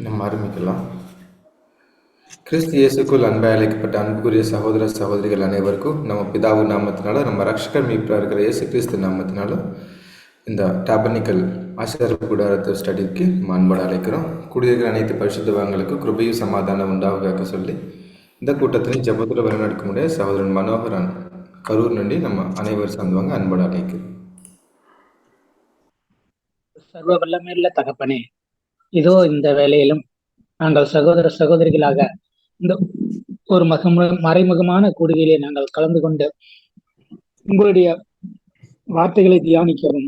நம்ம ஆரம்பிக்கலாம். கிறிஸ்து இயேசுக்குள் அன்பாய் அழைக்கப்பட்ட அன்புக்குரிய சகோதர சகோதரிகள் அனைவருக்கும் நம்ம பிதாவு நாமத்தினால நம்ம ரட்சகர் மீட்பராக இருக்கிற இயேசு கிறிஸ்து நாமத்தினால இந்த டாபர்னிக்கல் ஆசிரியர் கூடாரத்து ஸ்டடிக்கு நம்ம அன்போடு அழைக்கிறோம். கூடியிருக்கிற அனைத்து பரிசுத்தவான்களுக்கும் கிருபையும் சமாதானம் உண்டாவதாக சொல்லி இந்த கூட்டத்தினை ஜபத்தில் வழிநடக்க முடிய சகோதரன் மனோகரன் கரூர் நண்டி நம்ம அனைவரும் சார்ந்தவங்க அன்போடு அழைக்கிறோம். சர்வ வல்லமையுள்ள தகப்பனே, இதோ இந்த வேளையிலும் நாங்கள் சகோதர சகோதரிகளாக இந்த ஒரு மறைமுகமான கூடுகையிலே நாங்கள் கலந்து கொண்டு உங்களுடைய வார்த்தைகளை தியானிக்கவும்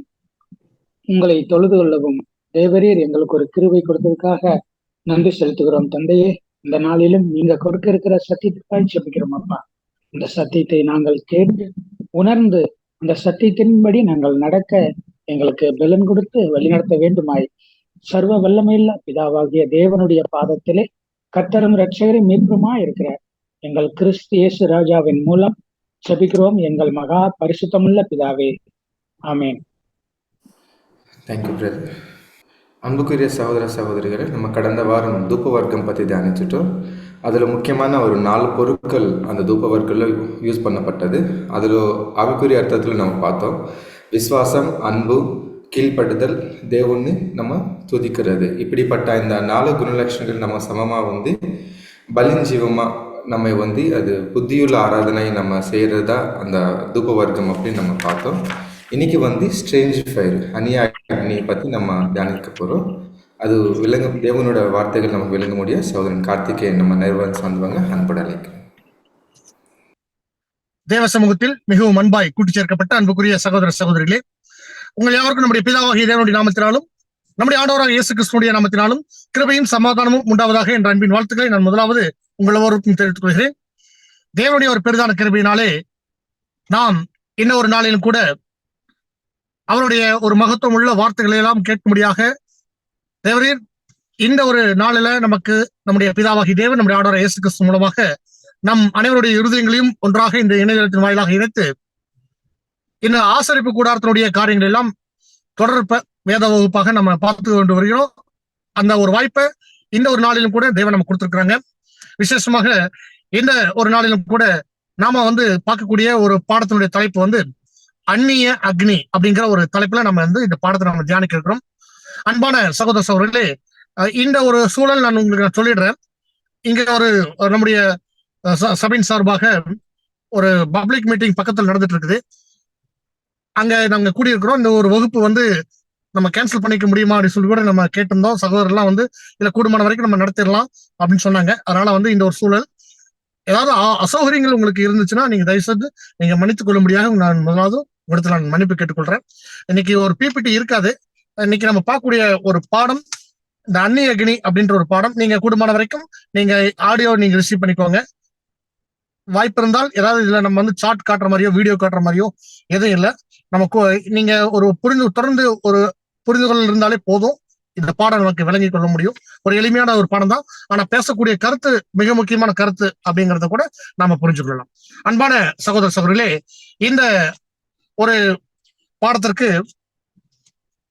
உங்களை தொழுது கொள்ளவும் தேவரீர் எங்களுக்கு ஒரு கிருபை கொடுத்ததுக்காக நன்றி செலுத்துகிறோம். தந்தையே, இந்த நாளிலும் நீங்க கொடுக்க இருக்கிற சத்தியத்துக்காக ஜெபிக்கிறோம் அப்பா. இந்த சத்தியத்தை நாங்கள் கேட்டு உணர்ந்து அந்த சத்தியத்தின்படி நாங்கள் நடக்க எங்களுக்கு பலன் கொடுத்து வழிநடத்த வேண்டுமாய் சர்வ வல்லமையுள்ள பிதாவாகிய தேவனுடைய பாதத்திலே கர்த்தரும் இரட்சகரும் மீட்புமா இருக்கிற எங்கள் கிறிஸ்து இயேசு ராஜாவின் மூலம் ஜெபிக்கிறோம் எங்கள் மகா பரிசுத்தமுள்ள பிதாவே, ஆமென். Thank you brother. அன்புக்குரிய சகோதர சகோதரிகளை, நம்ம கடந்த வாரம் தூப வர்க்கம் பற்றி தியானிச்சிட்டோம். அதில் முக்கியமான ஒரு 4 பொருட்கள் அந்த தூப வர்க்கத்தில் யூஸ் பண்ணப்பட்டது. அதில் ஆவிக்குரிய அர்த்தத்தில் நம்ம பார்த்தோம். விசுவாசம், அன்பு, கீழ்ப்படுதல், தேவன்னு நம்ம துதிக்கிறது. இப்படிப்பட்ட இந்த 4 குணலட்சணங்கள் நம்ம சமமாக பலிஞ்சீவமாக நம்ம அது புத்தியுள்ள ஆராதனை நம்ம செய்கிறதா அந்த தூப வர்க்கம் அப்படின்னு நம்ம பார்த்தோம். இன்னைக்கு ஸ்ட்ரேஞ்ச் ஃபயர், அநியாய பற்றி நம்ம தியானிக்க போகிறோம். அது தேவனோட வார்த்தைகள் நமக்கு விளங்க முடிய சகோதரன் கார்த்திகேயன் நம்ம நிறுவனம் சார்ந்தவங்க அன்போடு அழைக்கிறேன். தேவ சமூகத்தில் மிகவும் அன்பாய் கூட்டி சேர்க்கப்பட்ட அன்புக்குரிய சகோதர சகோதரிகளே, உங்கள் யாருக்கும் நம்முடைய பிதாவாகிய தேவனுடைய நாமத்தினாலும் நம்முடைய ஆண்டவராக இயேசு கிறிஸ்துவினுடைய நாமத்தினாலும் கிருபையும் சமாதானமும் உண்டாவதாக என்ற அன்பின் வாழ்த்துக்களை நான் முதலாவது உங்கள் எல்லோருக்கும் தெரிவித்துக் கொள்கிறேன். தேவனுடைய ஒரு பெரிதான கிருபையினாலே நாம் இன்னும் ஒரு நாளிலும் கூட அவருடைய ஒரு மகத்துவம் உள்ள வார்த்தைகளை எல்லாம் கேட்கும்படியாக தேவரீர் இந்த ஒரு நாளில நமக்கு நம்முடைய பிதாவாகி தேவன் நம்முடைய ஆண்டவராக இயேசு கிறிஸ்து மூலமாக நம் அனைவருடைய இருதயங்களையும் ஒன்றாக இந்த இணையதளத்தின் வாயிலாக இணைத்து இந்த ஆசரிப்பு கூடாரத்தினுடைய காரியங்கள் எல்லாம் தொடர்ப வேத வகுப்பாக நம்ம பார்த்து கொண்டு வருகிறோம். அந்த ஒரு வாய்ப்பை இந்த ஒரு நாளிலும் கூட தேவன் நம்ம கொடுத்திருக்கிறாங்க. விசேஷமாக இந்த ஒரு நாளிலும் கூட நாம பார்க்கக்கூடிய ஒரு பாடத்தினுடைய தலைப்பு அந்நிய அக்னி அப்படிங்கிற ஒரு தலைப்புல நம்ம இந்த பாடத்தை நம்ம தியானிக்க இருக்கிறோம். அன்பான சகோதர சகோதரர்களே, இந்த ஒரு சூழல் நான் உங்களுக்கு சொல்லிடுறேன். இங்க ஒரு நம்முடைய சபையின் சார்பாக ஒரு பப்ளிக் மீட்டிங் பக்கத்தில் நடந்துட்டு இருக்குது. அங்க நாங்க கூடியிருக்கிறோம். இந்த ஒரு வகுப்பு நம்ம கேன்சல் பண்ணிக்க முடியுமா அப்படின்னு சொல்லி கூட நம்ம கேட்டிருந்தோம். சகோதரர்லாம் இல்ல கூடுமான வரைக்கும் நம்ம நடத்திடலாம் அப்படின்னு சொன்னாங்க. அதனால இந்த ஒரு சூழல் ஏதாவது அசௌகரியங்கள் உங்களுக்கு இருந்துச்சுன்னா நீங்க தயவுசெய்து நீங்க மன்னித்துக் கொள்ள முடியாத நான் முதலாவது இடத்துல நான் மன்னிப்பு கேட்டுக்கொள்றேன். இன்னைக்கு ஒரு பிபிடி இருக்காது. இன்னைக்கு நம்ம பார்க்கக்கூடிய ஒரு பாடம் இந்த அந்நிய அக்னி அப்படின்ற ஒரு பாடம். நீங்க கூடுமான வரைக்கும் நீங்க ஆடியோ நீங்க ரிசீவ் பண்ணிக்கோங்க. வாய்ப்பு இருந்தால் ஏதாவது இதுல நம்ம சார்ட் காட்டுற மாதிரியோ வீடியோ காட்டுற மாதிரியோ எதுவும் இல்லை. நமக்கு நீங்க ஒரு தொடர்ந்து ஒரு புரிந்துகொள்ள இருந்தாலே போதும். இந்த பாடம் நமக்கு விளங்கி கொள்ள முடியும். ஒரு எளிமையான ஒரு பாடம் தான். ஆனா பேசக்கூடிய கருத்து மிக முக்கியமான கருத்து அப்படிங்கறத கூட நாம புரிஞ்சு கொள்ளலாம். அன்பான சகோதர சகோதரிகளே, இந்த ஒரு பாடத்திற்கு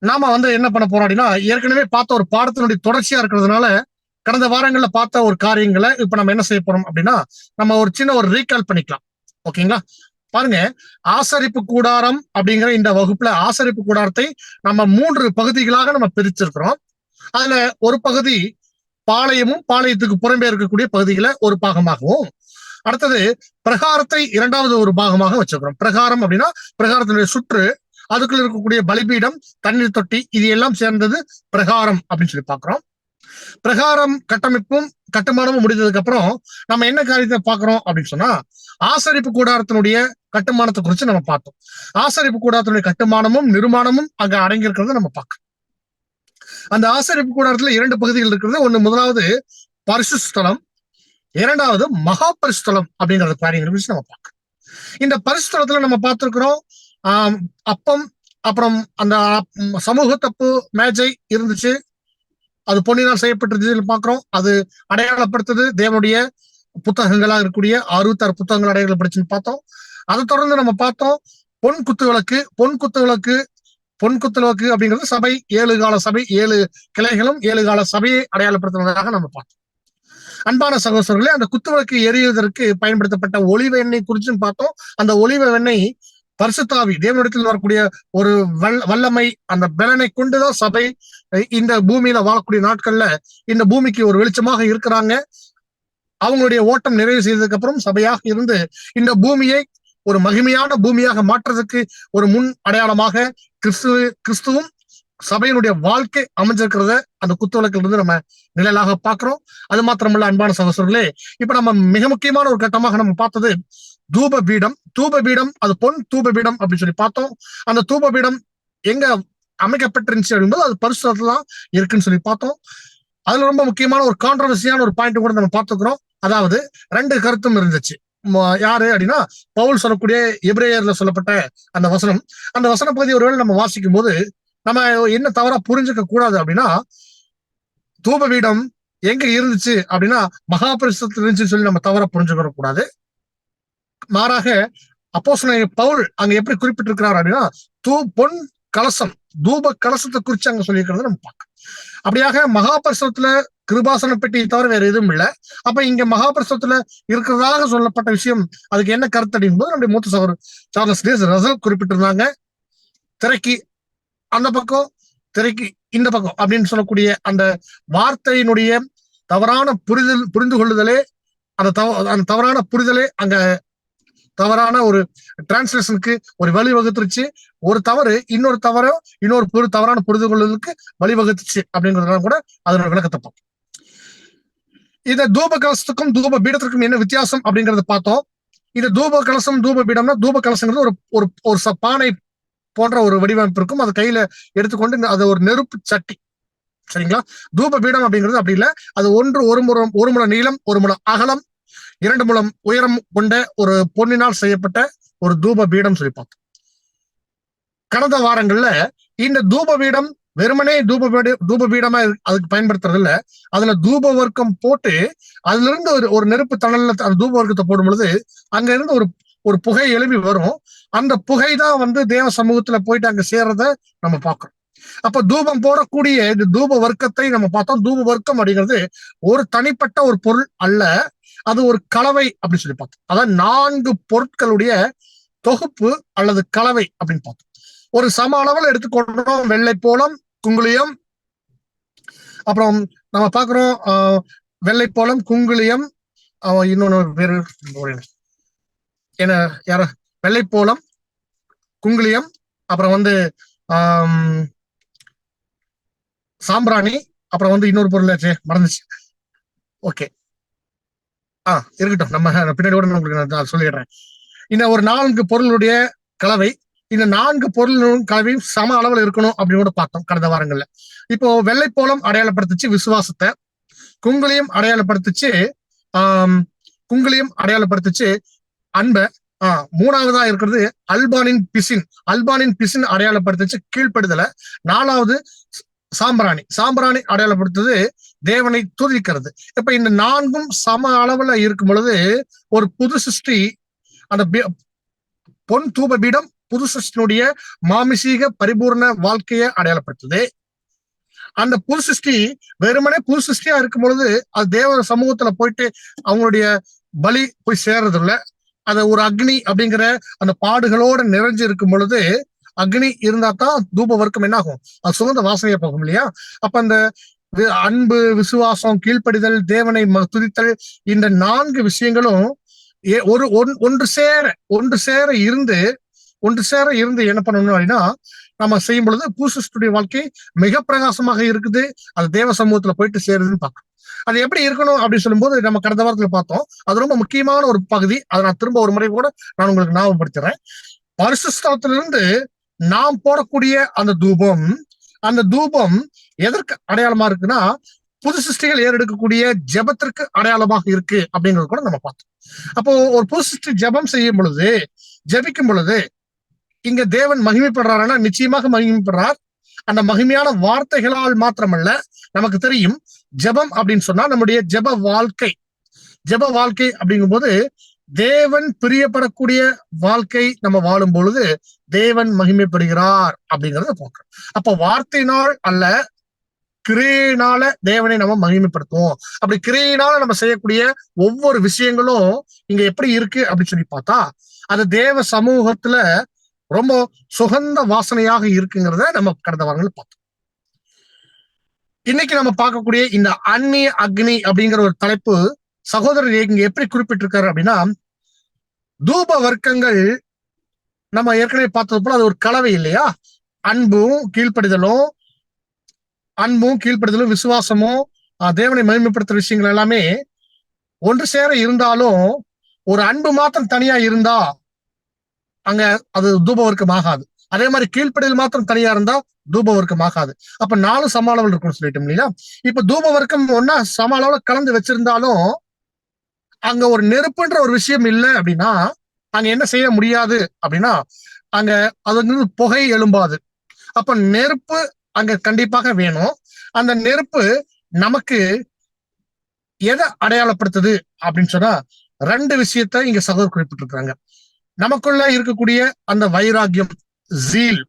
நாம என்ன பண்ண போறோம் அப்படின்னா, ஏற்கனவே பார்த்த ஒரு பாடத்தினுடைய தொடர்ச்சியா இருக்கிறதுனால கடந்த வாரங்கள்ல பார்த்த ஒரு காரியங்களை இப்ப நம்ம என்ன செய்ய போறோம் அப்படின்னா, நம்ம ஒரு சின்ன ஒரு ரீகால் பண்ணிக்கலாம். ஓகேங்களா? பாருங்க, ஆசரிப்பு கூடாரம் அப்படிங்கிற இந்த வகுப்புல ஆசரிப்பு கூடாரத்தை நம்ம 3 பகுதிகளாக நம்ம பிரிச்சிருக்கிறோம். அதுல ஒரு பகுதி பாளையமும் பாளையத்துக்கு புறம்பே இருக்கக்கூடிய பகுதிகளை ஒரு பாகமாகவும், அடுத்தது பிரகாரத்தை 2வது ஒரு பாகமாக வச்சிருக்கிறோம். பிரகாரம் அப்படின்னா பிரகாரத்தினுடைய சுற்று, அதுக்குள்ள இருக்கக்கூடிய பலிபீடம், தண்ணீர் தொட்டி, இது எல்லாம் சேர்ந்தது பிரகாரம் அப்படின்னு சொல்லி பாக்குறோம். பிரகாரம் கட்டமைப்பும் கட்டுமானமும் முடிந்ததுக்கு அப்புறம் நம்ம என்ன காரியத்தை பாக்குறோம் அப்படின்னு சொன்னா, ஆசரிப்பு கூடாரத்தினுடைய கட்டுமானத்தை குறித்து நம்ம பார்த்தோம். ஆசரிப்பு கூடாரத்தினுடைய கட்டுமானமும் நிர்மாணமும் அங்க அடங்கி இருக்கிறத நம்ம பார்க்கணும். அந்த ஆசரிப்பு கூடாரத்துல 2 பகுதிகள் இருக்கிறது. ஒண்ணு முதலாவது பரிசுத்தலம், 2வது மகா பரிசுத்தலம் அப்படிங்கிற காரியங்களை குறித்து நம்ம பார்க்கணும். இந்த பரிசுத்தலத்துல நம்ம பார்த்திருக்கிறோம் அப்பம், அப்புறம் அந்த சமூக தப்பு மேஜை இருந்துச்சு. அது பொன்னினால் செய்யப்பட்டிருந்தது பார்க்கிறோம். அது அடையாளப்படுத்துது தேவனுடைய புத்தகங்களா இருக்கக்கூடிய 66 புத்தகங்கள் அடையாளப்படுச்சுன்னு பார்த்தோம். அதை தொடர்ந்து நம்ம பார்த்தோம் பொன் குத்து விளக்கு பொன் குத்துவிளக்கு அப்படிங்கிறது சபை, 7 கால சபை, 7 கிளைகளும் 7 கால சபையை அடையாளப்படுத்துவதாக நம்ம பார்த்தோம். அன்பான சகோதரர்களே, அந்த குத்துவிளக்கு எரியுவதற்கு பயன்படுத்தப்பட்ட ஒலிவ எண்ணெய் குறிச்சும் பார்த்தோம். அந்த ஒலிவ எண்ணெய் பரிசுத்தாவி தேவனிடத்தில் வரக்கூடிய ஒரு வல்லமை, அந்த பலனை கொண்டுதான் சபை இந்த பூமியில வாழக்கூடிய நாட்கள்ல இந்த பூமிக்கு ஒரு வெளிச்சமாக இருக்கிறாங்க. அவங்களுடைய ஓட்டம் நிறைவு செய்ததுக்கு அப்புறம் சபையாக இருந்து இந்த பூமியை ஒரு மகிமையான பூமியாக மாற்றுறதுக்கு ஒரு முன் அடையாளமாக கிறிஸ்துவும் சபையினுடைய வாழ்க்கை அமைஞ்சிருக்கிறத அந்த குத்துவிளக்கில் இருந்து நம்ம நிழலாக பார்க்கிறோம். அது மாத்திரமல்ல அன்பான சகோதரர்களே, இப்ப நம்ம மிக முக்கியமான ஒரு கட்டமாக நம்ம பார்த்தது தூப பீடம். தூப பீடம், அது பொன் தூப பீடம் அப்படின்னு சொல்லி பார்த்தோம். அந்த தூப பீடம் எங்க அமைக்கப்பட்டிருந்துச்சு அப்படின்போது அது பரிசுத்தத்துல தான் இருக்குன்னு சொல்லி பார்த்தோம். அதுல ரொம்ப முக்கியமான ஒரு கான்ட்ரவர்சியான ஒரு பாயிண்ட் கூட நம்ம பார்த்துக்கிறோம். அதாவது 2 கருத்தும் இருந்துச்சு. யாரு அப்படின்னா பவுல் சொல்லக்கூடிய எபிரேயர்ல சொல்லப்பட்ட அந்த வசனம். அந்த வசன பகுதி ஒருவேளை நம்ம வாசிக்கும் போது நம்ம என்ன தவறா புரிஞ்சுக்க கூடாது அப்படின்னா, தூப பீடம் எங்க இருந்துச்சு அப்படின்னா மகாபரிசுத்தத்துல இருந்துச்சுன்னு சொல்லி நம்ம தவறா புரிஞ்சுக்க கூடாது. மாறாக அப்போஸ்தலன் பவுல் அங்க எப்படி குறிப்பிட்டிருக்கிறார் அப்படின்னா பொன் கலசம், தூப கலசத்தை குறிச்சு அங்க சொல்லியிருக்கிறத நம்ம பார்க்கலாம். அப்படியாக மகாபரிசுத்தத்துல கிருபாசன பெட்டி தவிர வேற எதுவும் இல்லை. அப்ப இங்க மகாபரிசுத்தத்துல இருக்கிறதாக சொல்லப்பட்ட விஷயம் அதுக்கு என்ன கருத்து அப்படிங்கும்போது நம்முடைய மூத்த சகோதரர் சார்லஸ் டேஸ் ரசல் குறிப்பிட்டிருந்தாங்க. திரைக்கு அந்த பக்கம், திரைக்கு இந்த பக்கம் அப்படின்னு சொல்லக்கூடிய அந்த வார்த்தையினுடைய தவறான புரிந்து கொள்ளுதலே, அந்த தவறான புரிதலே அங்க தவறான ஒரு டிரான்ஸ்லேஷனுக்கு ஒரு வழிவகுத்துருச்சு. ஒரு தவறு இன்னொரு தவறான புரிந்து கொள்ளுதலுக்கு வழிவகுத்துச்சு அப்படிங்கிறதுனால கூட அதனோட விளக்கத்தை பார்த்தோம். இந்த தூப கலசத்துக்கும் தூப பீடத்திற்கும் என்ன வித்தியாசம் அப்படிங்கறத பார்த்தோம். இந்த தூப கலசம் தூப பீடம்னா, தூப கலசங்கிறது ஒரு பானை போன்ற ஒரு வடிவமைப்பு இருக்கும். அதை கையில எடுத்துக்கொண்டு அது ஒரு நெருப்பு சட்டி, சரிங்களா? தூப பீடம் அப்படிங்கிறது அப்படி இல்லை. அது ஒரு முழம் நீளம், 1 முழம் அகலம், 2 முழம் உயரம் கொண்ட ஒரு பொன்னினால் செய்யப்பட்ட ஒரு தூப பீடம் சொல்லி பார்த்தோம். கடந்த வாரங்கள்ல இந்த தூப பீடம் வெறுமனே தூப பீடமா அதுக்கு பயன்படுத்துறது இல்ல. அதுல தூப வர்க்கம் போட்டு அதுல இருந்து ஒரு நெருப்பு தணல்ல அந்த தூப வர்க்கத்தை போடும் பொழுது அங்க இருந்து ஒரு புகை எழுப்பி வரும். அந்த புகை தான் தேவ சமூகத்துல போயிட்டு அங்க சேர்றத நம்ம பார்க்கிறோம். அப்ப தூபம் போடக்கூடிய இந்த தூப வர்க்கத்தை நம்ம பார்த்தோம். தூப வர்க்கம் அப்படிங்கிறது ஒரு தனிப்பட்ட ஒரு பொருள் அல்ல, அது ஒரு கலவை அப்படின்னு சொல்லி பார்த்தோம். அதாவது 4 பொருட்களுடைய தொகுப்பு அல்லது கலவை அப்படின்னு பார்த்தோம். ஒரு சம அளவில் எடுத்துக்கொண்டோம். வெள்ளை போலம், குங்குளியம், அப்புறம் நம்ம பாக்குறோம் வெள்ளை போலம், குங்குளியம், இன்னொன்னு பேரு என்ன யார, வெள்ளை போலம், குங்குளியம், அப்புறம் சாம்பிராணி, அப்புறம் இன்னொரு பொருள் மறந்துச்சு. ஓகே, இருக்கட்டும், நம்ம பின்னாடி கூட உங்களுக்கு நான் சொல்லிடுறேன். இந்த ஒரு 4 பொருளுடைய கலவை, இந்த 4 பொருளும் கலவையும் சம அளவில் இருக்கணும் அப்படின்னு கூட பார்த்தோம் கடந்த வாரங்கள்ல. இப்போ வெள்ளை போலம் அடையாளப்படுத்துச்சு விசுவாசத்தை, குங்குளியம் அடையாளப்படுத்துச்சு அன்பை, 3வதா இருக்கிறது அல்பானின் பிசின் அடையாளப்படுத்துச்சு கீழ்ப்படுதலை. 4வது சாம்பிராணி அடையாளப்படுத்துறது தேவனை துதிக்கிறது. இப்ப இந்த 4ம் சம அளவுல இருக்கும் பொழுது ஒரு புது சிருஷ்டி, அந்த பொன் தூப பீடம் புது சிருஷ்டினுடைய மாமிசீக பரிபூர்ண வாழ்க்கையை அடையாளப்படுத்துது. அந்த புது சிருஷ்டி வெறுமனே புது சிருஷ்டியா இருக்கும் பொழுது அது தேவ சமூகத்துல போயிட்டு அவங்களுடைய பலி போய் சேர்றது இல்ல. அது ஒரு அக்னி அப்படிங்கிற அந்த பாடுகளோட நிறைஞ்சு இருக்கும் பொழுது, அக்னி இருந்தா தான் தூப வர்க்கம் என்ன ஆகும், அது சுகந்த வாசனையா போகும் இல்லையா? அப்ப அந்த அன்பு, விசுவாசம், கீழ்ப்படிதல், தேவனை துதித்தல், இந்த 4 விஷயங்களும் ஒன்று சேர இருந்து என்ன பண்ணணும் அப்படின்னா நம்ம செய்யும் பொழுது பூசிஸ்டுடைய வாழ்க்கை மிக பிரகாசமாக இருக்குது. அது தேவ சமூகத்துல போயிட்டு சேருதுன்னு பார்க்கணும். அது எப்படி இருக்கணும் அப்படின்னு சொல்லும்போது நம்ம கடந்த வாரத்துல பார்த்தோம். அது ரொம்ப முக்கியமான ஒரு பகுதி. அதை நான் திரும்ப ஒரு முறை கூட நான் உங்களுக்கு ஞாபகப்படுத்துறேன். பரிசுத்தலத்திலிருந்து நாம் போடக்கூடிய அந்த தூபம் எதற்கு அடையாளமா இருக்குன்னா புது சிருஷ்டிகள் ஏறெடுக்கக்கூடிய ஜெபத்திற்கு அடையாளமாக இருக்கு அப்படிங்கிறது கூட நம்ம பார்த்தோம். அப்போ ஒரு புது சிருஷ்டி ஜெபிக்கும் பொழுது இங்க தேவன் மகிமைப்படுறாருன்னா நிச்சயமாக மகிமைப்படுறார். அந்த மகிமையான வார்த்தைகளால் மாத்திரமல்ல, நமக்கு தெரியும் ஜெபம் அப்படின்னு சொன்னா நம்முடைய ஜெப வாழ்க்கை அப்படிங்கும் போது தேவன் பிரியப்படக்கூடிய வாழ்க்கை நம்ம வாழும் பொழுது தேவன் மகிமைப்படுகிறார் அப்படிங்கறத பார்க்கிறோம். அப்ப வார்த்தையினால் அல்ல, கிரியையினால தேவனை நம்ம மகிமைப்படுத்துவோம். அப்படி கிரியையினால நம்ம செய்யக்கூடிய ஒவ்வொரு விஷயங்களும் இங்க எப்படி இருக்கு அப்படின்னு சொல்லி பார்த்தா, அது தேவ சமூகத்துல ரொம்ப சுகந்த வாசனையாக இருக்குங்கிறத நம்ம கடந்த வாரங்கள் பார்த்தோம். இன்னைக்கு நம்ம பார்க்கக்கூடிய இந்த அந்நிய அக்னி அப்படிங்கிற ஒரு தலைப்பு சகோதரர் இங்க எப்படி குறிப்பிட்டிருக்காரு அப்படின்னா, தூப வர்க்கங்கள் நம்ம ஏற்கனவே பார்த்தது போல அது ஒரு கலவை இல்லையா? அன்பும் கீழ்ப்படுதலும் விசுவாசமும் தேவனை மகிமைப்படுத்துற விஷயங்கள் எல்லாமே ஒன்று சேர இருந்தாலும், ஒரு அன்பு மாத்திரம் தனியா இருந்தா அங்க அது தூப வர்க்கம் ஆகாது. அதே மாதிரி கீழ்ப்படிதல் மாத்திரம் தனியா இருந்தா தூப வர்க்கம் ஆகாது. அப்ப 4 சம அளவில் இருக்கும்னு சொல்லிட்டோம் இல்லையா? இப்ப தூப வர்க்கம் ஒன்னா சம அளவுல கலந்து வச்சிருந்தாலும் அங்க ஒரு நெருப்புன்ற ஒரு விஷயம் இல்லை அப்படின்னா அங்க என்ன செய்ய முடியாது அப்படின்னா, அங்க அது புகை எழும்பாது. அப்ப நெருப்பு அங்க கண்டிப்பாக வேணும். அந்த நெருப்பு நமக்கு எதை அடையாளப்படுத்துது அப்படின்னு சொன்னா 2 விஷயத்த இங்க சகோதரர் குறிப்பிட்டிருக்காங்க. நமக்குள்ள இருக்கக்கூடிய அந்த வைராக்கியம், ஜீல்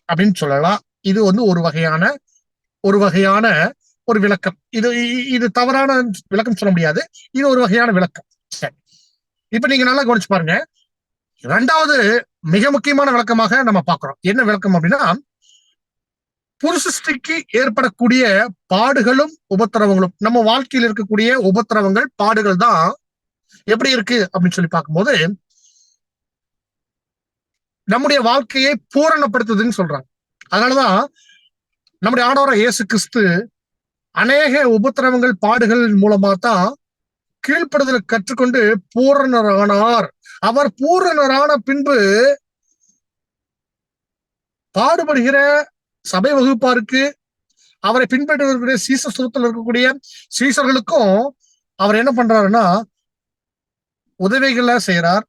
அப்படின்னு சொல்லலாம். இது ஒரு வகையான ஒரு விளக்கம். இது தவறான விளக்கம் சொல்ல முடியாது. இது ஒரு வகையான விளக்கம். சரி, இப்ப நீங்க நல்லா கவனிச்சு பாருங்க. 2வது மிக முக்கியமான விளக்கமாக நம்ம பார்க்கிறோம். என்ன விளக்கம் அப்படின்னா, புருஷஸ்திக்கு ஏற்படக்கூடிய பாடுகளும் உபத்திரவங்களும், நம்ம வாழ்க்கையில் இருக்கக்கூடிய உபத்திரவங்கள் பாடுகள் தான் எப்படி இருக்கு அப்படின்னு சொல்லி பார்க்கும்போது நம்முடைய வாழ்க்கையை பூரணப்படுத்துதுன்னு சொல்றாங்க. அதனாலதான் நம்முடைய ஆண்டவராகிய இயேசு கிறிஸ்து அநேக உபத்திரவங்கள் பாடுகள் மூலமா தான் கீழ்ப்படுதலை கற்றுக்கொண்டு பூரணரானார். அவர் பூரணரான பின்பு பாடுபடுகிற சபை வகுப்பாருக்கு, அவரை பின்பற்றுவதற்குரிய சீசர் சுரத்தில் இருக்கக்கூடிய சீசர்களுக்கும் அவர் என்ன பண்றாருன்னா உதவிகளை செய்யறார்.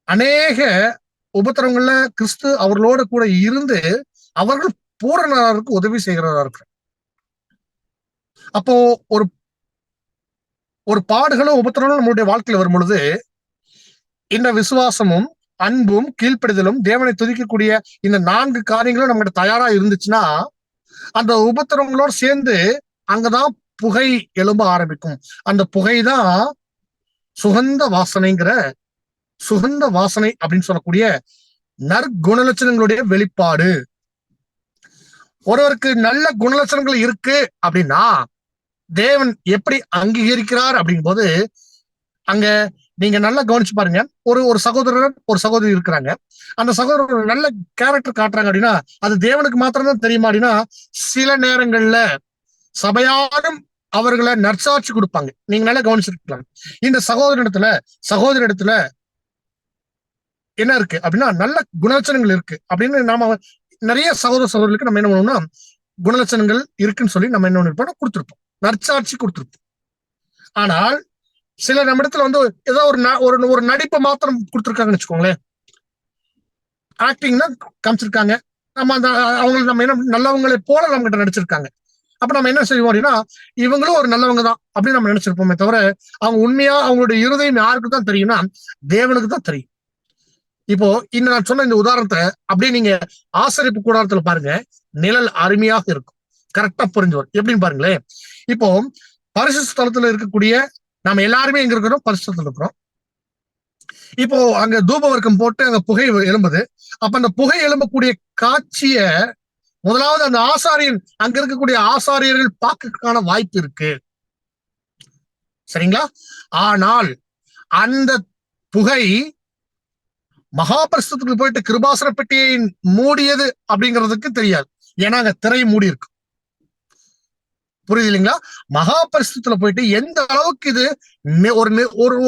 அநேக உபத்திரவங்கள்ல கிறிஸ்து அவர்களோட கூட இருந்து அவர்கள் பூரணருக்கு உதவி செய்கிறதா இருக்கு. அப்போ ஒரு பாடுகளும் உபத்திரங்களும் நம்மளுடைய வாழ்க்கையில வரும் பொழுது இந்த விசுவாசமும் அன்பும் கீழ்ப்படிதலும் தேவனை துதிக்கக்கூடிய இந்த 4 காரியங்களும் நம்மகிட்ட தயாரா இருந்துச்சுன்னா அந்த உபத்திரங்களோடு சேர்ந்து அங்கதான் புகை எழும்ப ஆரம்பிக்கும். அந்த புகைதான் சுகந்த வாசனை அப்படின்னு சொல்லக்கூடிய நற்குணலட்சணங்களுடைய வெளிப்பாடு. ஒருவருக்கு நல்ல குணலட்சணங்கள் இருக்கு அப்படின்னா தேவன் எப்படி அங்கீகரிக்கிறார் அப்படிங்கும் போது அங்க நீங்க நல்லா கவனிச்சு பாருங்க. ஒரு சகோதரர் ஒரு சகோதரி இருக்கிறாங்க. அந்த சகோதரர் ஒரு நல்ல கேரக்டர் காட்டுறாங்க அப்படின்னா அது தேவனுக்கு மாத்திரம்தான் தெரியுமா அப்படின்னா, சில நேரங்கள்ல சபையாரும் அவர்களை நற்சாட்சி கொடுப்பாங்க. நீங்க நல்லா கவனிச்சிருக்கலாம். இந்த சகோதரி இடத்துல என்ன இருக்கு அப்படின்னா நல்ல குணலட்சணங்கள் இருக்கு அப்படின்னு நாம நிறைய சகோதரர்களுக்கு நம்ம என்ன பண்ணணும்னா குணலட்சணங்கள் இருக்குன்னு சொல்லி நம்ம என்ன கொடுத்திருப்போம், நற்சாட்சி கொடுத்திருப்போம். ஆனால் சில நம்ம இடத்துல ஏதோ ஒரு நடிப்பை மாத்திரம் கொடுத்துருக்காங்கன்னு வச்சுக்கோங்களேன். ஆக்டிங்னா காமிச்சிருக்காங்க. நம்ம நம்ம என்ன நல்லவங்களை போல நம்ம கிட்ட நடிச்சிருக்காங்க. அப்ப நம்ம என்ன செய்வோம் அப்படின்னா இவங்களும் ஒரு நல்லவங்க தான் அப்படின்னு நம்ம நினைச்சிருப்போமே தவிர அவங்க உண்மையா அவங்களுடைய இருதயம் யாருக்கு தான் தெரியும்னா தேவனுக்கு தான் தெரியும். இப்போ நான் சொன்ன இந்த உதாரணத்தை அப்படியே நீங்க ஆசரிப்பு கூடாரத்துல பாருங்க, நிழல் அருமையாக இருக்கும். கரெக்டா புரிஞ்சுவர் எப்படின்னு பாருங்களேன். இப்போ பரிசுத்த ஸ்தலத்துல இருக்கக்கூடிய நாம எல்லாருமே எங்க இருக்கிறோம், பரிசுத்தத்துல இருக்கிறோம். இப்போ அங்க தூப வர்க்கம் போட்டு அங்க புகை எழும்புது. அப்ப அந்த புகை எழும்பக்கூடிய காட்சிய முதலாவது அந்த அங்க இருக்கக்கூடிய ஆசாரியர்கள் பார்க்கறதுக்கான வாய்ப்பு இருக்கு. சரிங்களா? ஆனால் அந்த புகை மகாபரிசுத்தத்துக்கு போயிட்டு கிருபாசன பெட்டியை மூடியது அப்படிங்கிறதுக்கு தெரியாது. ஏன்னா அங்க திரை மூடி இருக்கு. புரியுது இல்லைங்களா? மகாபரிசுத்தத்துல போயிட்டு எந்த அளவுக்கு இது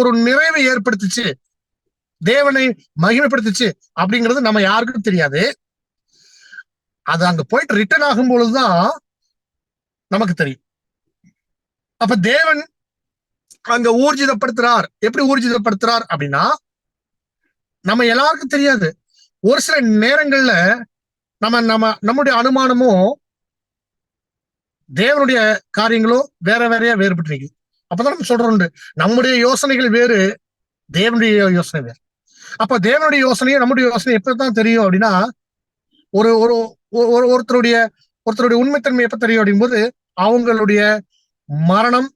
ஒரு நிறைவை ஏற்படுத்துச்சு, தேவனை மகிமைப்படுத்துச்சு அப்படிங்கிறது நம்ம யாருக்கும் தெரியாது. அது அங்க போயிட்டு ரிட்டர்ன் ஆகும் பொழுதுதான் நமக்கு தெரியும். அப்ப தேவன் அங்க ஊர்ஜிதப்படுத்துறார். எப்படி ஊர்ஜிதப்படுத்துறார் அப்படின்னா நம்ம எல்லாருக்கும் தெரியாது. ஒரு சில நேரங்கள்ல நம்முடைய அனுமானமும் தேவனுடைய காரியங்களும் வேறையா வேறுபட்டு நிற்குது. அப்பதான் நம்ம சொல்றோம் நம்முடைய யோசனைகள் வேறு, தேவனுடைய யோசனை வேறு. அப்ப தேவனுடைய யோசனையும் நம்முடைய யோசனை எப்பதான் தெரியும் அப்படின்னா, ஒரு ஒரு ஒருத்தருடைய ஒருத்தருடைய உண்மைத்தன்மை எப்ப தெரியும் அப்படிங்கும்போது அவங்களுடைய மரணம்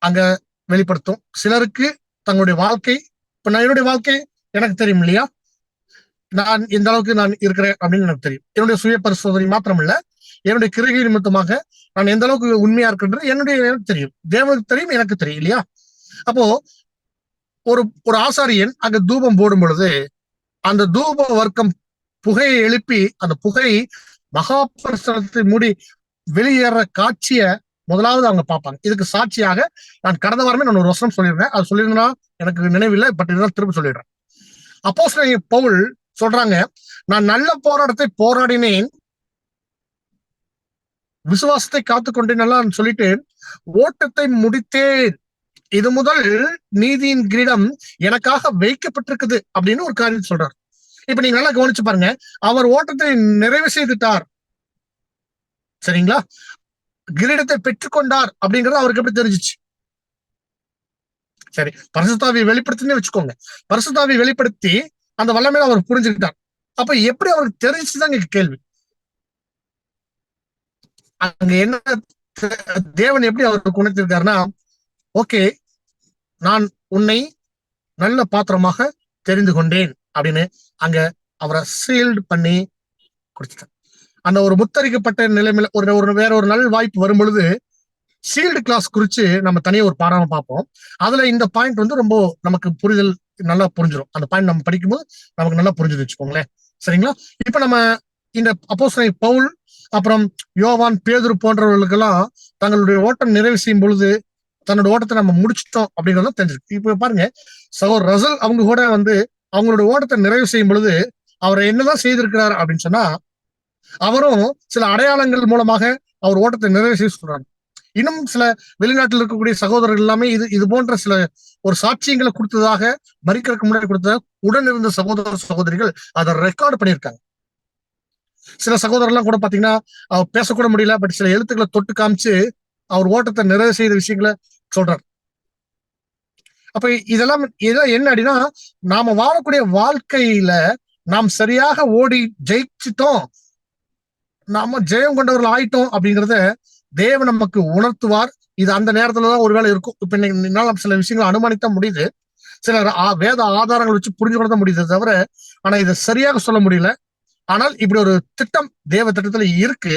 அங்க வெளிப்படுத்தும். சிலருக்கு தங்களுடைய வாழ்க்கை, இப்ப நான் என்னுடைய வாழ்க்கை எனக்கு தெரியும் இல்லையா, நான் எந்த அளவுக்கு நான் இருக்கிறேன் அப்படின்னு எனக்கு தெரியும். என்னுடைய சுய பரிசோதனை மாத்திரம் இல்ல, என்னுடைய கிருகை நிமித்தமாக நான் எந்த அளவுக்கு உண்மையா இருக்கின்றது எனக்கு தெரியும், தேவனுக்கு தெரியும், எனக்கு தெரியும் இல்லையா. அப்போ ஒரு ஒரு ஆசாரியன் அங்க தூபம் போடும் பொழுது அந்த தூப வர்க்கம் புகையை எழுப்பி அந்த புகை மகாபரிசனத்தை மூடி வெளியேற காட்சிய முதலாவது அவங்க பார்ப்பாங்க. இதுக்கு சாட்சியாக நான் கடந்த வாரமே நான் ஒரு வசனம் சொல்லிடுறேன், அது சொல்லிருந்தா எனக்கு நினைவில்லை, பட் இதெல்லாம் திரும்ப சொல்லிடுறேன். அப்போஸ்தலன் பவுல் சொல்றாங்க, நான் நல்ல போராட்டத்தை போராடினேன், விசுவாசத்தை காத்துக்கொண்டேன் சொல்லிட்டு ஓட்டத்தை முடித்தேன், இது முதல் நீதியின் கிரீடம் எனக்காக வைக்கப்பட்டிருக்குது அப்படின்னு ஒரு காரியம் சொல்றார். இப்ப நீங்க நல்லா கவனிச்சு பாருங்க, அவர் ஓட்டத்தை நிறைவு செய்துட்டார், சரிங்களா, கிரீடத்தை பெற்றுக்கொண்டார் அப்படிங்கறது அவருக்கு எப்படி தெரிஞ்சிச்சு? சரி, பரிசுத்தாவியை வெளிப்படுத்தினே வச்சுக்கோங்க, பரிசுத்தாவியை வெளிப்படுத்தி அந்த வல்லமையில அவர் புரிஞ்சுக்கிட்டார். அப்ப எப்படி அவருக்கு தெரிஞ்சுதான் கேள்வி. அங்க என்ன தேவன் எப்படி அவருக்கு உணர்த்திருக்காருன்னா, ஓகே, நான் உன்னை நல்ல பாத்திரமாக தெரிந்து கொண்டேன் அப்படின்னு அங்க அவரை சீல்டு பண்ணி கொடுத்துட்டார். அந்த ஒரு முத்தரிக்கப்பட்ட நிலைமையில ஒரு வேற ஒரு நல்ல வாய்ப்பு வரும் பொழுது ஷீல்டு கிளாஸ் குறிச்சு நம்ம தனியா ஒரு பாடம் பார்ப்போம். அதுல இந்த பாயிண்ட் வந்து ரொம்ப நமக்கு புரிதல் நல்லா புரிஞ்சிடும். அந்த பாயிண்ட் நம்ம படிக்கும்போது நமக்கு நல்லா புரிஞ்சு வச்சுக்கோங்களேன், சரிங்களா. இப்ப நம்ம இந்த அப்போஸ்தலன் பவுல் அப்புறம் யோவான், பேதுரு போன்றவர்களுக்கெல்லாம் தங்களுடைய ஓட்டம் நிறைவு செய்யும் பொழுது தன்னோட ஓட்டத்தை நம்ம முடிச்சிட்டோம் அப்படிங்கறத தெரிஞ்சிருக்கு. இப்ப பாருங்க, சகோதரர் ரசல் அவங்க கூட வந்து அவங்களுடைய ஓட்டத்தை நிறைவு செய்யும் பொழுது அவர் என்னதான் செய்திருக்கிறார் அப்படின்னு சொன்னா, அவரும் சில அடையாளங்கள் மூலமாக அவர் ஓட்டத்தை நிறைவு செய்ய சொல்றாரு. இன்னும் சில வெளிநாட்டில் இருக்கக்கூடிய சகோதரர்கள் எல்லாமே இது போன்ற சில ஒரு சாட்சியங்களை கொடுத்ததாக, மறிக்கிறதுக்கு முன்னாடி கொடுத்ததாக உடன் இருந்த சகோதர சகோதரிகள் அதை ரெக்கார்டு பண்ணியிருக்காங்க. சில சகோதரர்லாம் கூட பாத்தீங்கன்னா அவர் பேசக்கூட முடியல, பட் சில எழுத்துக்களை தொட்டு காமிச்சு அவர் ஓட்டத்தை நிறைவு செய்த விஷயங்களை சொல்றார். அப்ப இதெல்லாம் என்ன அப்படின்னா, நாம வாழக்கூடிய வாழ்க்கையில நாம் சரியாக ஓடி ஜெயிச்சிட்டோம், நாம ஜெயம் கொண்டவர்கள் ஆயிட்டோம் அப்படிங்கிறத தேவன் நமக்கு உணர்த்துவார். இது அந்த நேரத்துலதான் ஒருவேளை இருக்கும். இப்ப இன்னைக்கு சில விஷயங்களை அனுமானித்தான் முடியுது, சில வேத ஆதாரங்கள் வச்சு புரிஞ்சு கொள்ள முடியுது தவிர, ஆனா இதை சரியாக சொல்ல முடியல. ஆனால் இப்படி ஒரு திட்டம் தேவ திட்டத்துல இருக்கு.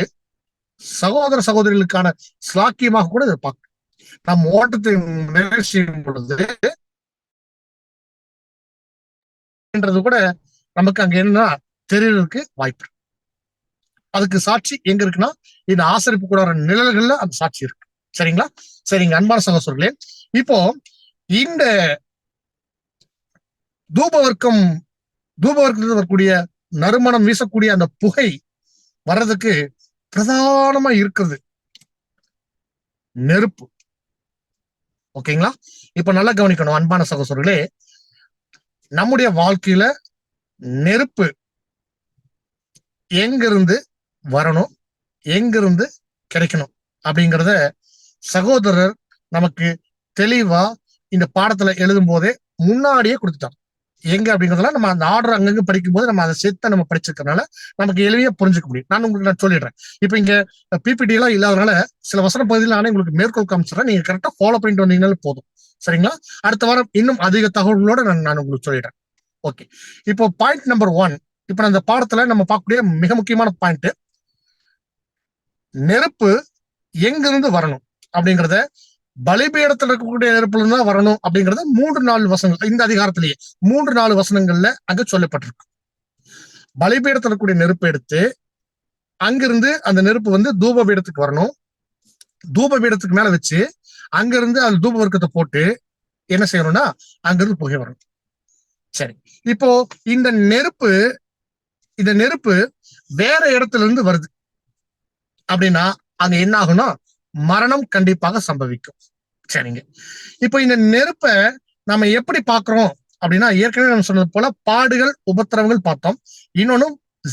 சகோதர சகோதரிகளுக்கான ஸ்லாக்கியமாக கூட இதை பார்க்க, நம் ஓட்டத்தை நிறைவு செய்யும் பொழுது கூட நமக்கு அங்க என்ன தெரியறதுக்கு வாய்ப்பு. அதுக்கு சாட்சி எங்க இருக்குன்னா, இந்த ஆசரிப்பு கூடார நிழல்கள்ல அந்த சாட்சி இருக்கு, சரிங்களா. சரிங்க அன்பான சகோதரர்களே, இப்போ இந்த தூபவர்க்கத்தில் வரக்கூடிய நறுமணம் வீசக்கூடிய அந்த புகை வர்றதுக்கு பிரதானமா இருக்கிறது நெருப்பு. ஓகேங்களா. இப்ப நல்லா கவனிக்கணும் அன்பான சகோதரர்களே, நம்முடைய வாழ்க்கையில நெருப்பு எங்கிருந்து வரணும், எங்கிருந்து கிடைக்கணும் அப்படிங்கிறத சகோதரர் நமக்கு தெளிவா இந்த பாடத்துல எழுதும் போதே முன்னாடியே கொடுத்துட்டான். எங்க அப்படிங்கிறதுலாம் நம்ம அந்த ஆர்டர் அங்கங்க படிக்கும் போது நம்ம அதை சேர்த்து நம்ம படிச்சிருக்கனால நமக்கு எளிமையா புரிஞ்சுக்க முடியும். நான் உங்களுக்கு நான் சொல்லிடுறேன். இப்ப இங்க பிபிடி எல்லாம் இல்லாதனால சில வசன பகுதியில் நானே உங்களுக்கு மேற்கோள் காமிச்சிடறேன், நீங்க கரெக்டா ஃபாலோ பண்ணிட்டு வந்தீங்கன்னாலும் போதும், சரிங்களா. அடுத்த வாரம் இன்னும் அதிக தகவல்களோட நான் உங்களுக்கு சொல்லிடுறேன். ஓகே, இப்போ பாயிண்ட் நம்பர் 1. இப்ப அந்த பாடத்துல நம்ம பார்க்கக்கூடிய மிக முக்கியமான பாயிண்ட், நெருப்பு எங்கிருந்து வரணும் அப்படிங்கிறத, பலிபீடத்தில் இருக்கக்கூடிய நெருப்புல இருந்தா வரணும் அப்படிங்கறத 3-4 வசனங்கள் இந்த அதிகாரத்திலேயே 3-4 வசனங்கள்ல அங்க சொல்லப்பட்டிருக்கு. பலிபீடத்தில் இருக்கக்கூடிய நெருப்பு எடுத்து அங்கிருந்து அந்த நெருப்பு வந்து தூப பீடத்துக்கு வரணும், தூப பீடத்துக்கு மேல வச்சு அங்கிருந்து அந்த தூப வர்க்கத்தை போட்டு என்ன செய்யணும்னா அங்கிருந்து புகை வரணும். சரி, இப்போ இந்த நெருப்பு வேற இடத்துல இருந்து வருது அப்படின்னா அங்க என்ன ஆகும்னா மரணம் கண்டிப்பாக சம்பவிக்கும். சரிங்க, இப்போ இந்த நெருப்பை நம்ம எப்படி பாக்குறோம் அப்படின்னா, ஏற்கனவே நம்ம சொன்னது போல பாடுகள், உபத்திரவங்கள் பார்த்தோம். இன்னொன்னு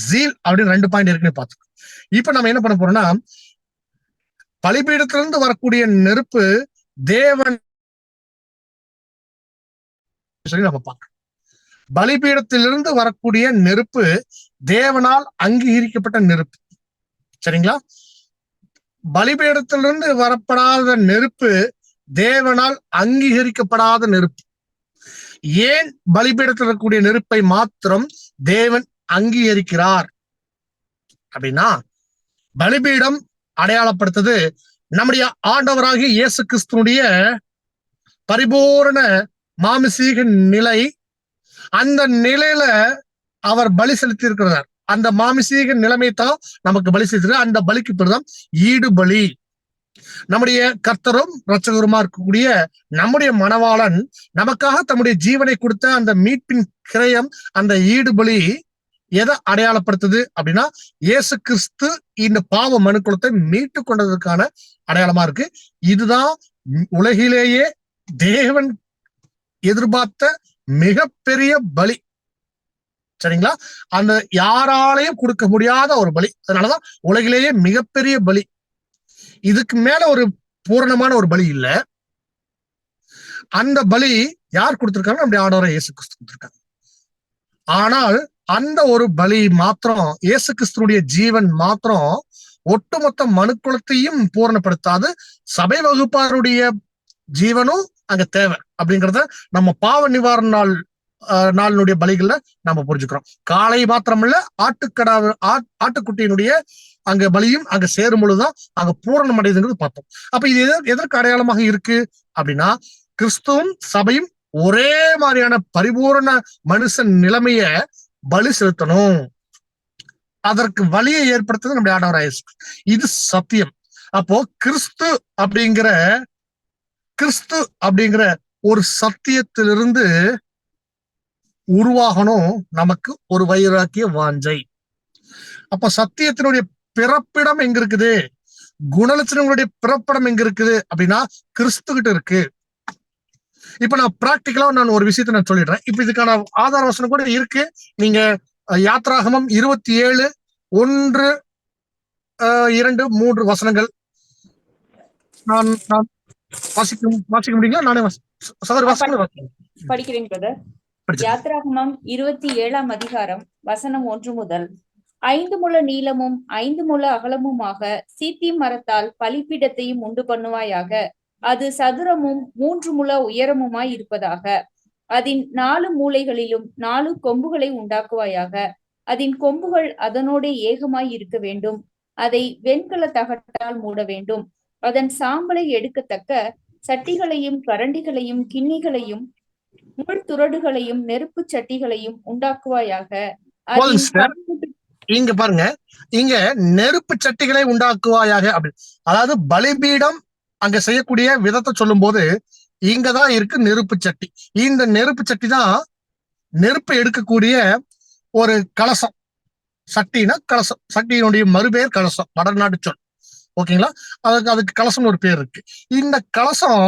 ஜீல் அப்படின்னு 2 பாயிண்ட் ஏற்கனவே பார்த்தோம். இப்ப நம்ம என்ன பண்ண போறோம்னா, பலிபீடத்திலிருந்து வரக்கூடிய நெருப்பு தேவன் சொல்லி நம்ம பார்க்கணும். பலிபீடத்திலிருந்து வரக்கூடிய நெருப்பு தேவனால் அங்கீகரிக்கப்பட்ட நெருப்பு. சரிங்களா? பலிபீடத்திலிருந்து வரப்படாத நெருப்பு தேவனால் அங்கீகரிக்கப்படாத நெருப்பு. ஏன் பலிபீடத்தில் இருக்கக்கூடிய நெருப்பை மாத்திரம் தேவன் அங்கீகரிக்கிறார் அப்படின்னா, பலிபீடம் அடையாளப்படுத்தது நம்முடைய ஆண்டவராகிய இயேசு கிறிஸ்துனுடைய பரிபூரண மாமிசீக நிலை. அந்த நிலையில அவர் பலி செலுத்தி இருக்கிறார். அந்த மாமிசீக நிலைமை தான் நமக்கு பலி செலுத்துறார். அந்த பலிக்கு பேர்தான் ஈடு பலி. நம்முடைய கர்த்தரும் இரட்சகருமா இருக்கக்கூடிய நம்முடைய மணவாளன் நமக்காக தம்முடைய ஜீவனை கொடுத்த அந்த மீட்பின் கிரயம், அந்த ஈடு பலி எதை அடையாளப்படுத்துது அப்படின்னா, இயேசு கிறிஸ்து இந்த பாவ மனுக்குலத்தை மீட்டு கொண்டதற்கான அடையாளமா இருக்கு. இதுதான் உலகிலேயே தேவன் எதிர்பார்த்த மிகப்பெரிய பலி. சரிங்களா? அந்த யாராலையும் கொடுக்க முடியாத ஒரு பலி. அதனாலதான் உலகிலேயே மிகப்பெரிய பலி. இதுக்கு மேல ஒரு பூரணமான ஒரு பலி இல்ல. அந்த பலி யார் கொடுத்திருக்காங்க? நம்முடைய ஆண்டவராகிய இயேசு கிறிஸ்து கொடுத்திருக்காங்க. ஆனால் அந்த ஒரு பலி மாத்திரம், இயேசு கிறிஸ்துடைய ஜீவன் மாத்திரம் ஒட்டுமொத்த மனுக்குலத்தையும் பூரணப்படுத்தாது. சபை வகுப்பாருடைய ஜீவனும் அங்க தேவை அப்படிங்கிறத நம்ம பாவ நிவாரண நாளினுடைய பலிகள்ல நம்ம புரிஞ்சுக்கிறோம். காளை மாத்திரம் இல்ல, ஆட்டுக்குட்டியினுடைய அங்க பலியும் அங்க சேரும் பொழுதுதான் அங்க பூரணம் அடையுதுங்கிறது பார்த்தோம். அப்ப இது எதற்கு அடையாளமாக இருக்கு அப்படின்னா, கிறிஸ்துவும் சபையும் ஒரே மாதிரியான பரிபூரண மனுஷன் நிலைமைய பலி செலுத்தணும். அதற்கு வழியை ஏற்படுத்துறது நம்முடைய ஆண்டவராகிய இயேசு. இது சத்தியம். அப்போ கிறிஸ்து அப்படிங்கிற ஒரு சத்தியத்திலிருந்து உருவாகணும் நமக்கு ஒரு வைராக்கிய வாஞ்சை. அப்ப சத்தியத்தினுடைய பிறப்பிடம் எங்க இருக்குது? குணலட்சணங்களுடைய பிறப்பிடம் எங்க இருக்குது அப்படின்னா, கிறிஸ்து கிட்ட இருக்கு. இப்ப நான் பிராக்டிக்கலா ஒரு விஷயத்த நான் சொல்லிடுறேன். இப்ப இதுக்கான ஆதார வசனம் கூட இருக்கு. நீங்க யாத்ராகமம் 27:1, 2, 3 வசனங்கள் நான் வாசிக்க முடியுங்களா? நானே படிக்கிறேன் பிரதர். யாத்ராகமம் 27ஆம் அதிகாரம் வசனம் 1 முதல். 5 முழ நீளமும் 5 முழ அகலமுமாக சீத்திம் மரத்தால் பலிபீடத்தையும் உண்டு பண்ணுவாயாக. அது சதுரமும் 3 முழ உயரமுமாய் இருப்பதாக. அதன் 4 மூலைகளிலும் 4 கொம்புகளை உண்டாக்குவாயாக. அதன் கொம்புகள் அதனோடு ஏகமாய் இருக்க வேண்டும். அதை வெண்கல தகட்டால் மூட வேண்டும். அதன் சாம்பலை எடுக்கத்தக்க சட்டிகளையும் கரண்டிகளையும் கிண்ணிகளையும் முள் துறடுகளையும் நெருப்பு சட்டிகளையும் உண்டாக்குவாயாக. இங்க பாருங்க, இங்க நெருப்பு சட்டிகளை உண்டாக்குவாயாக அப்படி, அதாவது பலிபீடம் அங்க செய்யக்கூடிய விதத்தை சொல்லும் போது இங்கதான் இருக்கு நெருப்பு சட்டி. இந்த நெருப்பு சட்டி தான் நெருப்பு எடுக்கக்கூடிய ஒரு கலசம். சட்டினா கலசம், சட்டியினுடைய மறுபெயர் கலசம், வடநாட்டு சொல். ஓகேங்களா? அதுக்கு கலசம்னு ஒரு பேர் இருக்கு. இந்த கலசம்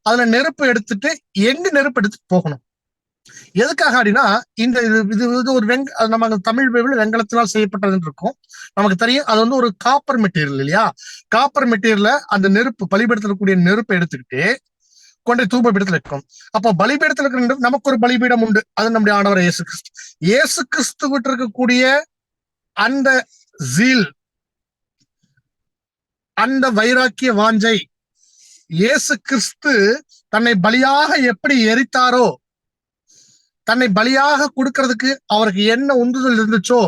அதுல நெருப்பு எடுத்துட்டு எங்க நெருப்பு எடுத்துட்டு போகணும்? எதுக்காக அப்படின்னா, இந்த இது ஒரு நம்ம தமிழ் பைபிள் வெங்கலத்தினால் செய்யப்பட்டதுன்னு இருக்கும். நமக்கு தெரியும் அது ஒரு காப்பர் மெட்டீரியல் இல்லையா? காப்பர் மெட்டீரியல்ல அந்த நெருப்பு பலிபீடத்துல நெருப்பை எடுத்துக்கிட்டு கொண்டை தூப பீடத்துல இருக்கும். அப்போ பலிபீடத்துல இருக்கிற நமக்கு ஒரு பலிபீடம் உண்டு. அது நம்முடைய ஆண்டவர் இயேசு கிறிஸ்து. இயேசு கிறிஸ்து விட்டு இருக்கக்கூடிய அந்த ஜீல், அந்த வைராக்கிய வாஞ்சை, இயேசு கிறிஸ்து தன்னை பலியாக எப்படி எரித்தாரோ, தன்னை பலியாக கொடுக்கறதுக்கு அவருக்கு என்ன உந்துதல் இருந்துச்சோ,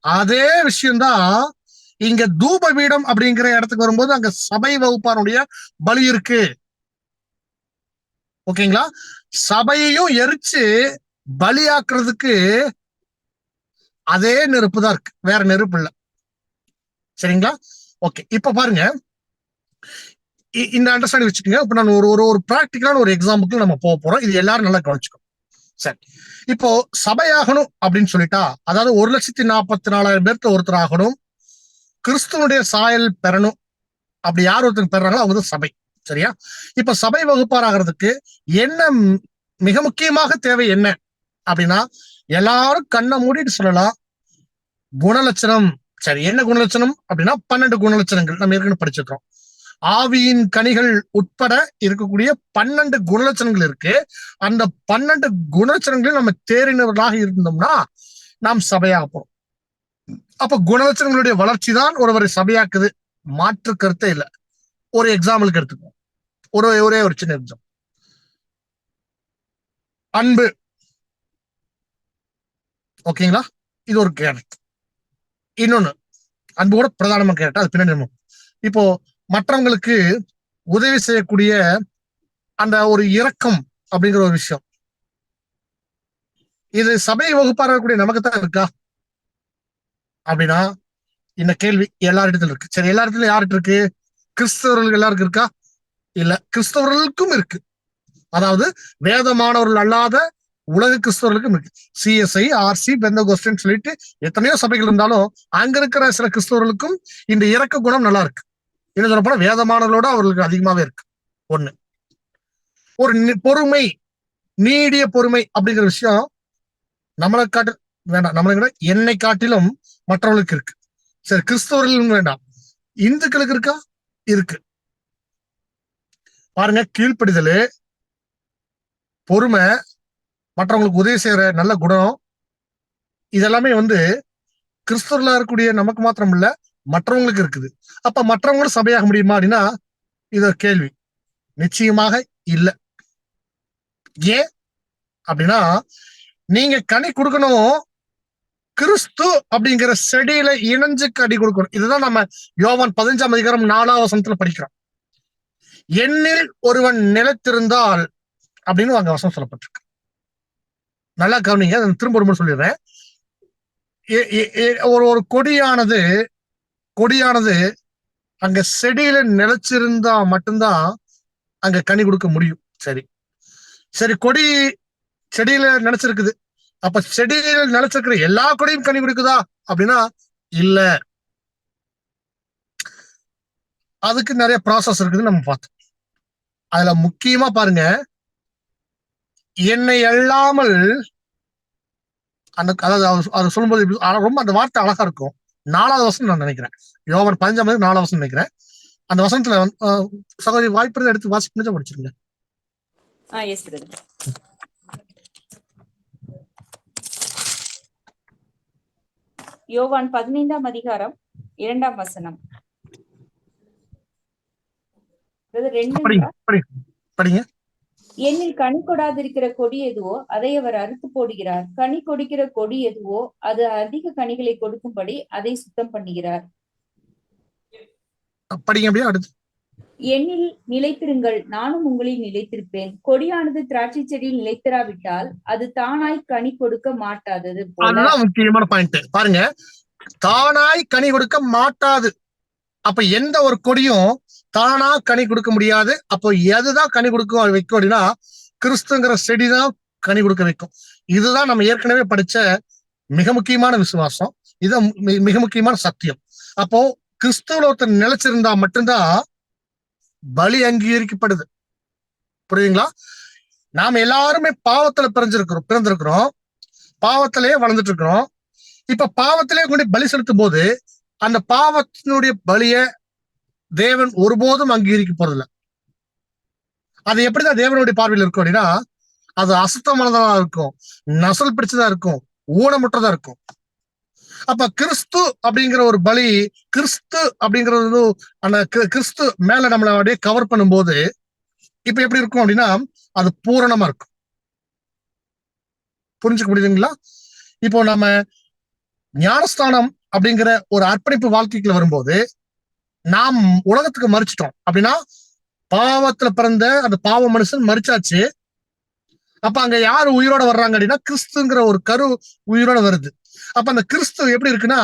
அதே விஷயம்தான் இங்க தூப பீடம் அப்படிங்கிற இடத்துக்கு வரும்போது அங்க சபை வகுப்பாருடைய பலி இருக்கு. ஓகேங்களா? சபையையும் எரிச்சு பலியாக்குறதுக்கு அதே நெருப்பு தான் இருக்கு, வேற நெருப்பு இல்ல. சரிங்களா? ஓகே, இப்ப பாருங்க, இந்த அண்டர்ஸ்டாண்டிங் வச்சுக்கோங்க. இப்ப நான் ஒரு பிராக்டிக்கலான ஒரு எக்ஸாம்பிள் நம்ம போக போறோம். இது எல்லாரும் நல்லா கவனிச்சுக்கோ. சரி, இப்போ சபையாகணும் அப்படின்னு சொல்லிட்டா, அதாவது 1,44,000 பேர்த்து ஒருத்தர் ஆகணும், கிறிஸ்துவனுடைய சாயல் பெறணும். அப்படி யார் ஒருத்தர் பெறாங்களோ அவங்க சபை. சரியா? இப்ப சபை வகுப்பார் ஆகிறதுக்கு என்ன மிக முக்கியமாக தேவை என்ன அப்படின்னா, எல்லாரும் கண்ணை மூடிட்டு சொல்லலாம், குணலட்சணம். சரி, என்ன குணலட்சணம் அப்படின்னா 12 குணலட்சணங்கள் நம்ம ஏற்கனவே படிச்சிருக்கோம். ஆவியின் கனிகள் உட்பட இருக்கக்கூடிய 12 குணலட்சணங்கள் இருக்கு. அந்த 12 குணலட்சணங்களையும் நம்ம தேறினவர்களாக இருந்தோம்னா நாம் சபையாக போறோம். அப்ப குணலட்சணங்களுடைய வளர்ச்சி தான் ஒருவரை சபையாக்குது, மாற்று கருத்தே இல்லை. ஒரு எக்ஸாம்பிளுக்கு எடுத்துக்கோம், ஒரே ஒரு சின்ன எக்ஸாம். அன்பு, ஓகேங்களா, இது ஒரு கேரக்டர். இன்னொன்னு அன்பு கூட பிரதானமா கேரக்டர், அது பின்னாடி. இப்போ மற்றவங்களுக்கு உதவி செய்யக்கூடிய அந்த ஒரு இரக்கம் அப்படிங்கிற ஒரு விஷயம், இது சபை வகுப்பாளர்களுடைய நமக்கு தான் இருக்கா அப்படின்னா இந்த கேள்வி எல்லா இடத்துல இருக்கு. சரி, எல்லா இடத்துலயும் யார்கிட்ட இருக்கு? கிறிஸ்தவர்கள் எல்லாருக்கும் இருக்கா? இல்ல, கிறிஸ்தவர்களுக்கும் இருக்கு. அதாவது வேதமானவர்கள் அல்லாத உலக கிறிஸ்தவர்களுக்கும் இருக்கு. சிஎஸ்ஐ, ஆர்சி, பெந்தகோஸ்டன் சொல்லிட்டு எத்தனையோ சபைகள் இருந்தாலும் அங்க இருக்கிற சில கிறிஸ்தவர்களுக்கும் இந்த இரக்க குணம் நல்லா இருக்கு. என்ன சொல்ல போனா வேதமானவர்களோட அவர்களுக்கு அதிகமாவே இருக்கு. ஒண்ணு, ஒரு பொறுமை, நீடிய பொறுமை அப்படிங்கிற விஷயம் நம்மளை காட்டு வேண்டாம், நம்மளை என்னை காட்டிலும் மற்றவர்களுக்கு இருக்கு. சரி, கிறிஸ்தவர்கள் வேண்டாம், இந்துக்களுக்கு இருக்கா? இருக்கு. பாருங்க, கீழ்ப்படிதல், பொறுமை, மற்றவங்களுக்கு உதவி செய்யற நல்ல குணம், இதெல்லாமே கிறிஸ்தவர்களா இருக்கக்கூடிய நமக்கு மாத்திரம் இல்ல, மற்றவங்களுக்கு இருக்குது. அப்ப மற்றவங்களும் சபையாக முடியுமா அப்படின்னா இது ஒரு கேள்வி. நிச்சயமாக இல்ல. ஏன் அப்படின்னா நீங்க கனி கொடுக்கணும், கிறிஸ்து அப்படிங்கிற செடியில இணைஞ்சு கனி கொடுக்கணும். இதுதான் நம்ம யோவான் 15ஆம் அதிகாரம் 4ஆம் வசனத்துல படிக்கிறோம். என்னில் ஒருவன் நிலைத்திருந்தால் அப்படின்னு அங்க வசனம் சொல்லப்பட்டிருக்கு. நல்லா கவனிங்க, திரும்ப ஒரு முறை சொல்லிடுறேன். ஒரு கொடியானது அங்க செடியில நிலைச்சிருந்தா மட்டும்தான் அங்க கனி கொடுக்க முடியும். சரி, கொடி செடியில நினைச்சிருக்குது, அப்ப செடியில நினைச்சிருக்கிற எல்லா கொடியும் கனி கொடுக்குதா அப்படின்னா இல்ல. அதுக்கு நிறைய ப்ராசஸ் இருக்குதுன்னு நம்ம பார்த்தோம். அதுல முக்கியமா பாருங்க, என்னை அல்லாமல் அதாவது அது சொல்லும்போது ரொம்ப அந்த வார்த்தை அழகா இருக்கும். 4வது வசனம் நான் நினைக்கிறேன், யோவான் 15ஆம் 4ஆம் வசனம் நினைக்கிறேன். அந்த வசனத்துல சகோதரி வாய்ப்பு எடுத்து வாசிச்சு படிச்சிருங்க. யோவான் 15ஆம் அதிகாரம் 2ஆம் வசனம். படிங்க. என்னில் கனி கொடாதிருக்கிற கொடி எதுவோ அதை அவர் அறுத்து போடுகிறார். கனி கொடுக்கிற கொடி எதுவோ அது அதிக கனிகளை கொடுக்கும்படி அதை சுத்தம் பண்ணுகிறார். படிங்க அப்படியே அடுத்து. என்னில் நிலைத்திருங்கள், நானும் உங்களில் நிலைத்திருப்பேன். கொடியானது திராட்சை செடியில் நிலைத்திராவிட்டால் அது தானாய் கனி கொடுக்க மாட்டாதது போல. முக்கியமான பாயிண்ட் பாருங்க, தானாய் கனி கொடுக்க மாட்டாது. அப்ப எந்த ஒரு கொடியும் தானா கனி கொடுக்க முடியாது. அப்போ எதுதான் கனி கொடுக்க வைக்கும் அப்படின்னா கிறிஸ்துங்கிற செடிதான் கனி கொடுக்க வைக்கும். இதுதான் நம்ம ஏற்கனவே படிச்ச மிக முக்கியமான விசுவாசம், இது மிக முக்கியமான சத்தியம். அப்போ கிறிஸ்துவ ஒருத்தர் நிலைச்சிருந்தா மட்டும்தான் பலி அங்கீகரிக்கப்படுது. புரியுதுங்களா? நாம எல்லாருமே பாவத்துல பிறந்திருக்கிறோம், பாவத்திலேயே வளர்ந்துட்டு இருக்கிறோம். இப்ப பாவத்திலே கொண்டு பலி செலுத்தும் போது அந்த பாவத்தினுடைய பலிய தேவன் ஒருபோதும் அங்கீகரிக்க போறதில்லை. அது எப்படிதான் தேவனுடைய பார்வையில் இருக்கும் அப்படின்னா அது அசுத்தமானதா இருக்கும், நசல் பிடிச்சதா இருக்கும், ஊனமுற்றதா இருக்கும். அப்ப கிறிஸ்து அப்படிங்கிற ஒரு பலி, கிறிஸ்து அப்படிங்கிறது அந்த கிறிஸ்து மேல நம்மளை அப்படியே கவர் பண்ணும் போது இப்ப எப்படி இருக்கும் அப்படின்னா அது பூரணமா இருக்கும். புரிஞ்சுக்க முடியுதுங்களா? இப்போ நம்ம ஞானஸ்தானம் அப்படிங்கிற ஒரு அர்ப்பணிப்பு வாழ்க்கைக்குள்ள வரும்போது நாம் உலகத்துக்கு மறிச்சிட்டோம் அப்படின்னா பாவத்துல பிறந்த அந்த பாவ மனுஷன் மறிச்சாச்சு. அப்ப அங்க யாரு உயிரோட வர்றாங்க அப்படின்னா கிறிஸ்துங்கிற ஒரு கரு உயிரோட வருது. அப்ப அந்த கிறிஸ்து எப்படி இருக்குன்னா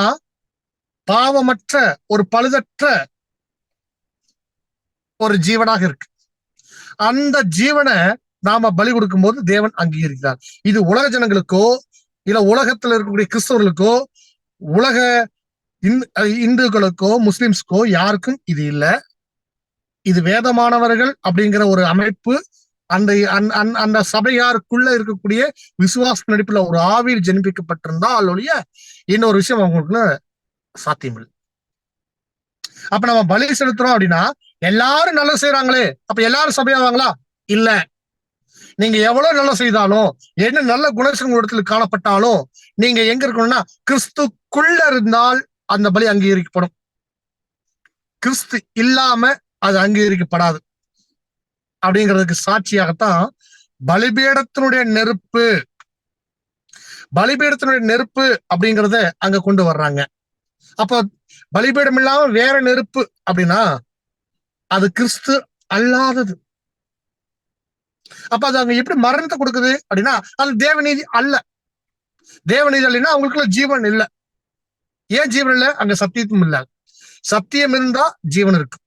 பாவமற்ற ஒரு பழுதற்ற ஒரு ஜீவனாக இருக்கு. அந்த ஜீவனை நாம பலி கொடுக்கும் போது தேவன் அங்கீகரிக்கிறார். இது உலக ஜனங்களுக்கோ இல்ல உலகத்துல இருக்கக்கூடிய கிறிஸ்தவர்களுக்கோ உலக இந்துக்களுக்கோ முஸ்லிம்ஸ்க்கோ யாருக்கும் இது இல்ல. இது வேதமானவர்கள் அப்படிங்கிற ஒரு அமைப்பு அந்த அந்த சபையாருக்குள்ள இருக்கக்கூடிய விசுவாச நடிப்புல ஒரு ஆவியில் ஜெனிப்பிக்கப்பட்டிருந்தால் ஒழிய இன்னொரு விஷயம் அவங்களுக்குள்ள சாத்தியம் இல்லை. அப்ப நம்ம பலி செலுத்துறோம் அப்படின்னா எல்லாரும் நல்லது செய்யறாங்களே, அப்ப எல்லாரும் சபையாவாங்களா? இல்ல. நீங்க எவ்வளவு நல்லா செய்தாலும், என்ன நல்ல குணசன் இடத்துல காணப்பட்டாலும், நீங்க எங்க இருக்கணும்னா கிறிஸ்துக்குள்ள இருந்தால் அந்த பலி அங்கீகரிக்கப்படும். கிறிஸ்து இல்லாம அது அங்கீகரிக்கப்படாது. அப்படிங்கிறதுக்கு சாட்சியாகத்தான் பலிபீடத்தினுடைய நெருப்பு அப்படிங்கறத அங்க கொண்டு வர்றாங்க. அப்ப பலிபீடம் இல்லாம வேற நெருப்பு அப்படின்னா அது கிறிஸ்து அல்லாதது. அப்ப அது அங்க எப்படி மரணத்தை கொடுக்குது அப்படின்னா அது தேவநீதி அல்ல. தேவநீதி இல்லைன்னா அவங்களுக்குள்ள ஜீவன் இல்லை. ஏன் ஜீவன் இல்லை? அங்க சத்தியத்தும் இல்ல. சத்தியம் இருந்தா ஜீவன் இருக்கு,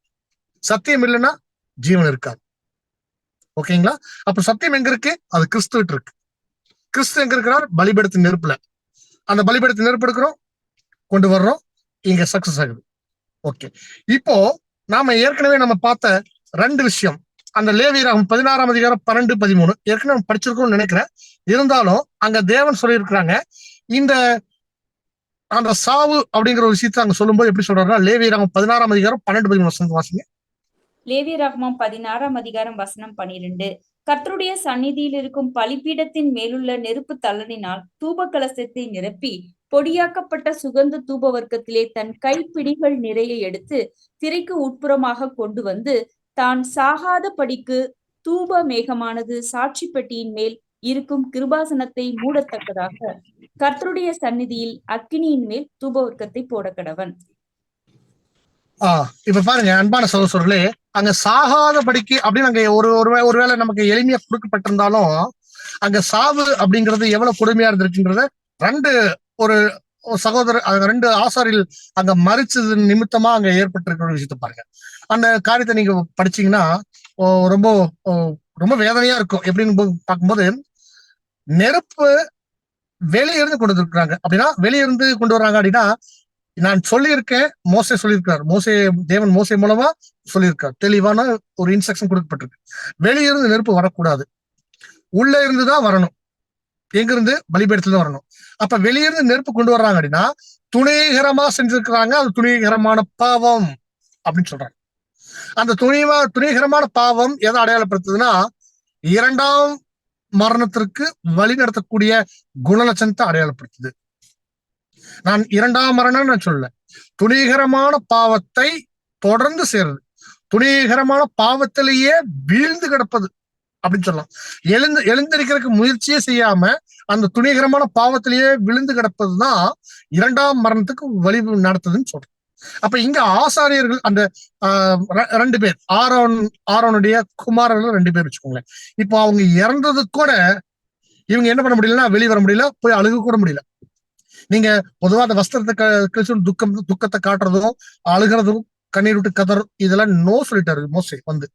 சத்தியம் இல்லைன்னா ஜீவன் இருக்காது. ஓகேங்களா? அப்ப சத்தியம் எங்க இருக்கு? அது கிறிஸ்துவிட்டு இருக்கு. கிறிஸ்து எங்க இருக்கிறார்? பலிபீடத்தின் நெருப்புல. அந்த பலிபீடத்தின் நெருப்பு எடுக்கிறோம், கொண்டு வர்றோம், இங்க சக்சஸ் ஆகுது. ஓகே, இப்போ நாம ஏற்கனவே நம்ம பார்த்த ரெண்டு விஷயம், அந்த லேவியராகமம் 16ஆம் அதிகாரம் 12, 13 ஏற்கனவே படிச்சிருக்கோம்னு நினைக்கிறேன். இருந்தாலும் அங்க தேவன் சொல்லியிருக்கிறாங்க, இந்த அந்த சாவு அப்படிங்கிற ஒரு விஷயத்த அங்க சொல்லும்போது எப்படி சொல்றாருன்னா, லேவியராகமம் 16ஆம் அதிகாரம் 12, 13 வாசிங்க. லேவியராகமம் 16ஆம் அதிகாரம் வசனம் 12. கர்த்தருடைய சந்நிதியில் இருக்கும் பலிபீடத்தின் மேலுள்ள நெருப்பு தள்ளலினால் தூப கலசத்தை நிரப்பி பொடியாக்கப்பட்ட சுகந்த தூப வர்க்கத்திலே தன் கைப்பிடிகள் நிறைய எடுத்து திரைக்கு உட்புறமாக கொண்டு வந்து தான் சாகாத படிக்கு தூப மேகமானது சாட்சி பெட்டியின் மேல் இருக்கும் கிருபாசனத்தை மூடத்தக்கதாக கர்த்தருடைய சந்நிதியில் அக்கினியின் மேல் தூப வர்க்கத்தை போட கடவன். இப்ப பாருங்க அன்பான சகோதரர்களே, அங்க சாகாத படிக்கு அப்படின்னு அங்க ஒருவேளை நமக்கு எளிமையா கொடுக்கப்பட்டிருந்தாலும் அங்க சாவு அப்படிங்கிறது எவ்வளவு கொடுமையா இருந்திருக்குன்றத ஒரு சகோதரர் ரெண்டு ஆசாரில் அங்க மறிச்சது நிமித்தமா அங்க ஏற்பட்டிருக்கிற ஒரு விஷயத்த பாருங்க. அந்த காரியத்தை நீங்க படிச்சீங்கன்னா ரொம்ப ரொம்ப வேதனையா இருக்கும். எப்படின்னு பார்க்கும்போது நெருப்பு வெளியிருந்து கொண்டு வந்திருக்கிறாங்க அப்படின்னா, வெளியிருந்து கொண்டு வர்றாங்க அப்படின்னா, நான் சொல்லியிருக்கேன், மோசே சொல்லியிருக்காரு, தேவன் மோசே மூலமா சொல்லியிருக்காரு, தெளிவான ஒரு இன்ஸ்ட்ரக்ஷன் கொடுக்கப்பட்டிருக்கு. வெளியிருந்து நெருப்பு வரக்கூடாது, உள்ள இருந்துதான் வரணும். எங்கிருந்து? பலிபீடத்துல வரணும். அப்ப வெளியிருந்து நெருப்பு கொண்டு வர்றாங்க அப்படின்னா துணிகரமா செஞ்சிருக்கிறாங்க, அது துணிகரமான பாவம் அப்படின்னு சொல்றாங்க. அந்த துணிகரமான பாவம் எதை அடையாளப்படுத்துதுன்னா, இரண்டாம் மரணத்திற்கு வழி நடத்தக்கூடிய குணலட்சணத்தை அடையாளப்படுத்துது. நான் இரண்டாம் மரணம் நான் சொல்ல, துணிகரமான பாவத்தை தொடர்ந்து செய்யறது, துணிகரமான பாவத்திலேயே வீழ்ந்து கிடப்பது அப்படின்னு சொல்லலாம். எழுந்திருக்கிறதுக்கு முயற்சியே செய்யாம அந்த துணிகரமான பாவத்திலேயே விழுந்து கிடப்பதுதான் இரண்டாம் மரணத்துக்கு வழி நடத்துதுன்னு சொல்றேன். அப்ப இங்க ஆசாரியர்கள் அந்த ரெண்டு பேர், ஆரோனுடைய குமாரர்கள் 2 பேர் வச்சுக்கோங்களேன். இப்போ அவங்க இறந்தது கூட இவங்க என்ன பண்ண முடியலன்னா வெளியே வர முடியல, போய் அழுக கூட முடியல. நீங்க பொதுவா அந்த வஸ்திரத்தை கழிச்சு துக்கத்தை காட்டுறதும் அழுகிறதும் கண்ணீர் விட்டு கதறும் இதெல்லாம் நோ சொல்லிட்டாரு மோசே. வந்து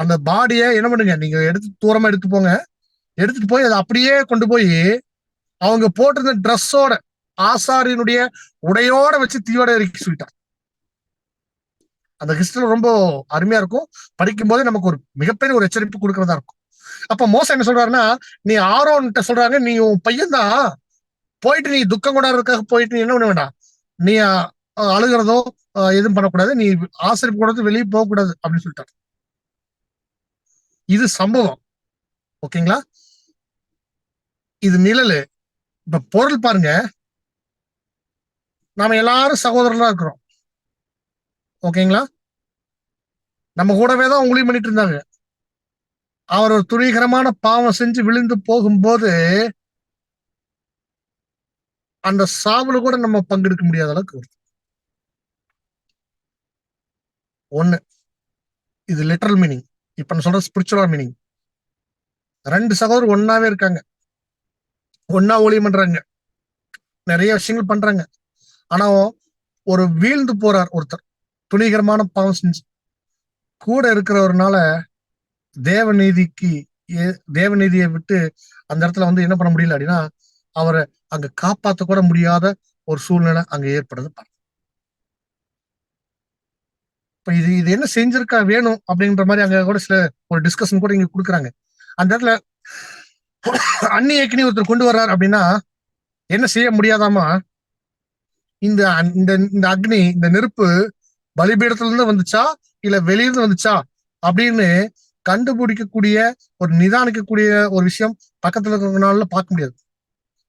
அந்த பாடியை என்ன பண்ணுங்க, நீங்க தூரமா எடுத்து போங்க, எடுத்துட்டு போய் அதை அப்படியே கொண்டு போய் அவங்க போட்டிருந்த ட்ரெஸ்ஸோட ஆசாரியனுடைய உடையோட வச்சு தீயோட இறக்கி சொல்லிட்டார். அந்த ஹிஸ்டரி ரொம்ப அருமையா இருக்கும். படிக்கும் போதே நமக்கு ஒரு மிகப்பெரிய ஒரு எச்சரிப்பு கொடுக்கறதா இருக்கும். அப்ப மோசம் என்ன சொல்றாருன்னா, நீ ஆரோன்ட்ட சொல்றாங்க, நீ உன் பையன் தான், போயிட்டு நீ துக்கம் கொண்டாடுறதுக்காக போயிட்டு நீ என்ன பண்ண வேண்டாம், நீ அழுகிறதோ எதுவும் பண்ணக்கூடாது, நீ ஆசிரியப்பு கூட வெளியே போகக்கூடாது அப்படின்னு சொல்லிட்டாரு. இது சம்பவம். ஓகேங்களா? இது நிழலு. இப்ப பொருள் பாருங்க, நாம எல்லாரும் சகோதரர்களா இருக்கிறோம். ஓகேங்களா? நம்ம கூடவே தான் ஊழியம் பண்ணிட்டு இருந்தாங்க. அவர் ஒரு துணிகரமான பாவம் செஞ்சு விழுந்து போகும்போது அந்த சாவுல கூட நம்ம பங்கெடுக்க முடியாத அளவுக்கு ஒண்ணு. இது லிட்டரல் மீனிங். இப்ப நான் சொல்ற ஸ்பிரிச்சுவல் மீனிங். 2 சகோதரர் ஒன்னாவே இருக்காங்க, ஒன்னா ஊழியம் பண்றாங்க, நிறைய விஷயங்கள் பண்றாங்க. ஆனா ஒரு வீழ்ந்து போறார் ஒருத்தர், துணிகரமான பாவம் செஞ்சு. கூட இருக்கிறவர்னால தேவநீதியை விட்டு அந்த இடத்துல வந்து என்ன பண்ண முடியல அப்படின்னா, அவரை அங்க காப்பாத்த கூட முடியாத ஒரு சூழ்நிலை அங்க ஏற்படுது. இப்ப இது என்ன செஞ்சிருக்கா வேணும் அப்படின்ற மாதிரி அங்க கூட சில ஒரு டிஸ்கஷன் கூட இங்க கொடுக்குறாங்க. அந்த இடத்துல அந்நிய அக்னி ஒருத்தர் கொண்டு வர்றாரு அப்படின்னா என்ன செய்ய முடியாதாமா, இந்த அக்னி, இந்த நெருப்பு பலிபீடத்துல இருந்து வந்துச்சா இல்ல வெளியிருந்து வந்துச்சா அப்படின்னு கண்டுபிடிக்கக்கூடிய ஒரு நிதானிக்கக்கூடிய ஒரு விஷயம் பக்கத்துல இருக்கிறதுனால பார்க்க முடியாது.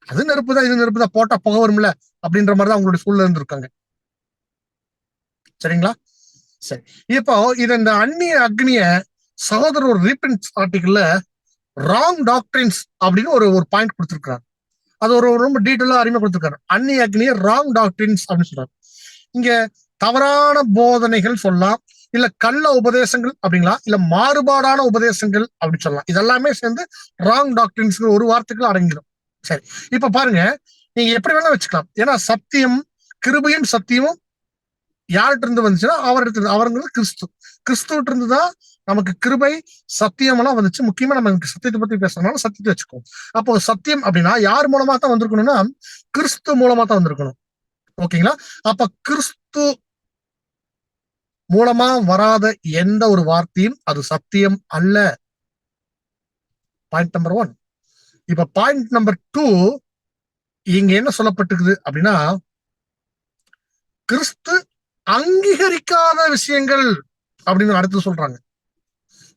அது நெருப்பு தான், இது நெருப்பு தான், போட்டா புகை வரும்ல அப்படின்ற மாதிரிதான் அவங்களுடைய சூழ்நிலை இருந்திருக்காங்க. சரிங்களா? சரி, இப்போ இந்த அந்நிய அக்னிய சகோதரர் ஒரு ரீபிரிண்ட் ஆர்டிகிள்ல ராங் டாக்டரின்ஸ் அப்படின்னு ஒரு ஒரு பாயிண்ட் கொடுத்திருக்காரு. அது ஒரு ரொம்ப டீட்டெயிலா அறிமுகம் கொடுத்திருக்காரு. அந்நிய அக்னிய ராங் டாக்டரின்ஸ் அப்படின்னு சொல்றாரு. இங்க தவறான போதனைகள் சொல்லலாம், இல்ல கள்ள உபதேசங்கள் அப்படிங்களா, இல்ல மாறுபாடான உபதேசங்கள் அப்படின்னு சொல்லலாம். இதெல்லாமே சேர்ந்து ராங் டாக்டரின்ஸ் ஒரு வார்த்தைக்குள்ள அடங்கிடும். சரி, இப்ப பாருங்க, நீங்க எப்படி வேணா வச்சுக்கலாம். ஏன்னா சத்தியம், கிருபையும் சத்தியமும் யார்கிட்ட இருந்து வந்துச்சுன்னா அவருங்கிறது கிறிஸ்துவிட்ட இருந்துதான் நமக்கு கிருபை சத்தியம் எல்லாம் வந்துச்சு. முக்கியமா நம்ம சத்தியத்தை பத்தி பேசணும்னாலும் சத்தியத்தை வச்சுக்கோம். அப்போ சத்தியம் அப்படின்னா யார் மூலமா தான் வந்திருக்கணும்னா கிறிஸ்து மூலமா தான் வந்திருக்கணும். ஓகேங்களா? அப்ப கிறிஸ்து மூலமா வராத எந்த ஒரு வார்த்தையும் அது சத்தியம் அல்ல. Point number 1. இப்ப பாயிண்ட் நம்பர் 2, இங்க என்ன சொல்லப்பட்டிருக்குது அப்படின்னா, கிறிஸ்து அங்கீகரிக்காத விஷயங்கள் அப்படின்னு அடுத்து சொல்றாங்க.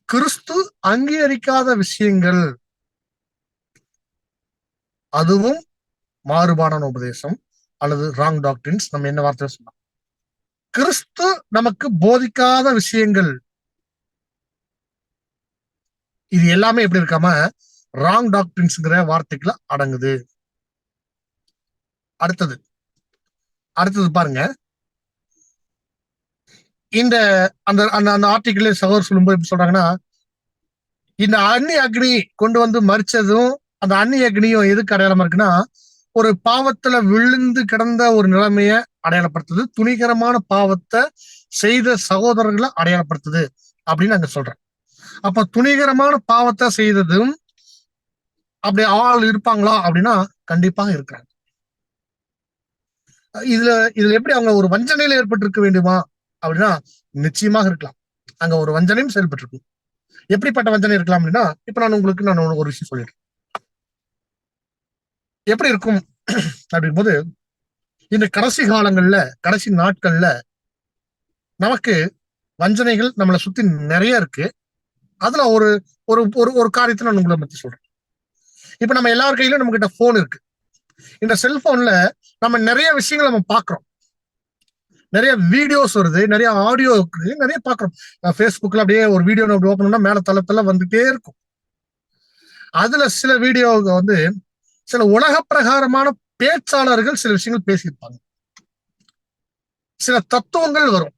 கிறிஸ்து அங்கீகரிக்காத விஷயங்கள், அதுவும் மாறுபாடான உபதேசம் அல்லது ராங் டாக்டரின்ஸ். நம்ம என்ன வார்த்தை சொல்லலாம்? கிறிஸ்து நமக்கு போதிக்காத விஷயங்கள், இது எல்லாமே எப்படி இருக்காம ராங் டாக்டரின்ஸ்ங்கிற வார்த்தைக்குள்ள அடங்குது. அடுத்தது பாருங்க, இந்த அந்த அந்த ஆர்டிகிள் சகோதரர் சொல்லும்போது எப்படி சொல்றாங்கன்னா, இந்த அந்நிய அக்னி கொண்டு வந்து மறிச்சதும் அந்த அந்நிய அக்னியும் எதுக்கு அடையாளமா இருக்குன்னா, ஒரு பாவத்துல விழுந்து கிடந்த ஒரு நிலைமைய அடையாளப்படுத்துது, துணிகரமான பாவத்தை செய்த சகோதரர்களை அடையாளப்படுத்துது அப்படின்னு நாங்க சொல்றேன். அப்ப துணிகரமான பாவத்தை செய்ததும் அப்படி ஆள் இருப்பாங்களா அப்படின்னா கண்டிப்பாக இருக்கிறாங்க. இதுல எப்படி அவங்க ஒரு வஞ்சனையில ஏற்பட்டிருக்க வேண்டுமா அப்படின்னா நிச்சயமாக இருக்கலாம். அங்க ஒரு வஞ்சனையும் செயல்பட்டு. எப்படிப்பட்ட வஞ்சனை இருக்கலாம் அப்படின்னா, இப்ப நான் ஒரு விஷயம் சொல்லிடுறேன். எப்படி இருக்கும் அப்படின் போது, இந்த கடைசி காலங்கள்ல, கடைசி நாட்கள்ல நமக்கு வஞ்சனைகள் நம்மளை சுத்தி நிறைய இருக்கு. அதுல ஒரு ஒரு ஒரு காரியத்தை நான் உங்களை பத்தி சொல்றேன். இப்ப நம்ம எல்லார் கையிலும் நம்ம கிட்ட போன் இருக்கு. இந்த செல்போன்ல நம்ம நிறைய விஷயங்கள் நம்ம பாக்குறோம். நிறைய வீடியோஸ் வருது, நிறைய ஆடியோ இருக்குது, நிறைய பாக்குறோம். ஃபேஸ்புக்ல அப்படியே ஒரு வீடியோ ஓபன் பண்ணா மேல தளத்துல வந்துட்டே இருக்கும். அதுல சில வீடியோ வந்து சில உலக பிரகாரமான பேச்சாளர்கள் சில விஷயங்கள் பேசியிருப்பாங்க. சில தத்துவங்கள் வரும்,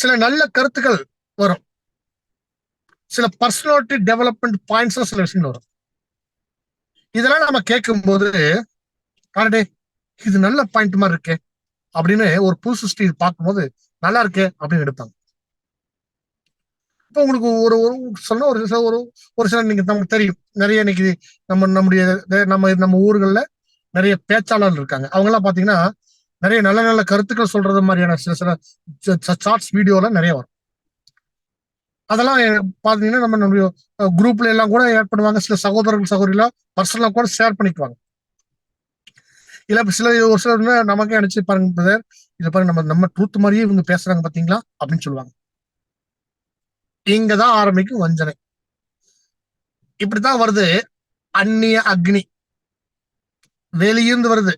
சில நல்ல கருத்துக்கள் வரும், சில பர்சனாலிட்டி டெவலப்மெண்ட் பாயிண்ட்ஸ் சில விஷயங்கள் வரும். இதெல்லாம் நம்ம கேட்கும் போது இது நல்ல பாயிண்ட் மாதிரி இருக்கே அப்படின்னு ஒரு புது சிருஷ்டி பார்க்கும்போது நல்லா இருக்கே அப்படின்னு எடுப்பாங்க. இப்போ உங்களுக்கு ஒரு சொன்ன ஒரு சில நீங்க நமக்கு தெரியும், நிறைய இன்னைக்கு நம்ம ஊர்கள்ல நிறைய பேச்சாளர்கள் இருக்காங்க. அவங்க எல்லாம் பாத்தீங்கன்னா நிறைய நல்ல நல்ல கருத்துக்கள் சொல்றது மாதிரியான சில ஷார்ட்ஸ் வீடியோல நிறைய வரும். அதெல்லாம் பாத்தீங்கன்னா நம்மளுடைய குரூப்ல எல்லாம் கூட ஆட் பண்ணுவாங்க. சில சகோதரிகளா பர்சனலா கூட ஷேர் பண்ணிக்குவாங்க. இல்ல ஒரு சிலர் நமக்கே அனுப்பிச்சு பாருங்க பிரதர், இதை பாருங்க நம்ம ட்ரூத் மாதிரியே இவங்க பேசுறாங்க பாத்தீங்களா அப்படின்னு சொல்லுவாங்க. இங்கதான் ஆரம்பிக்கும் வஞ்சனை. இப்படித்தான் வருது அந்நிய அக்னி, வெளியிருந்து வருது.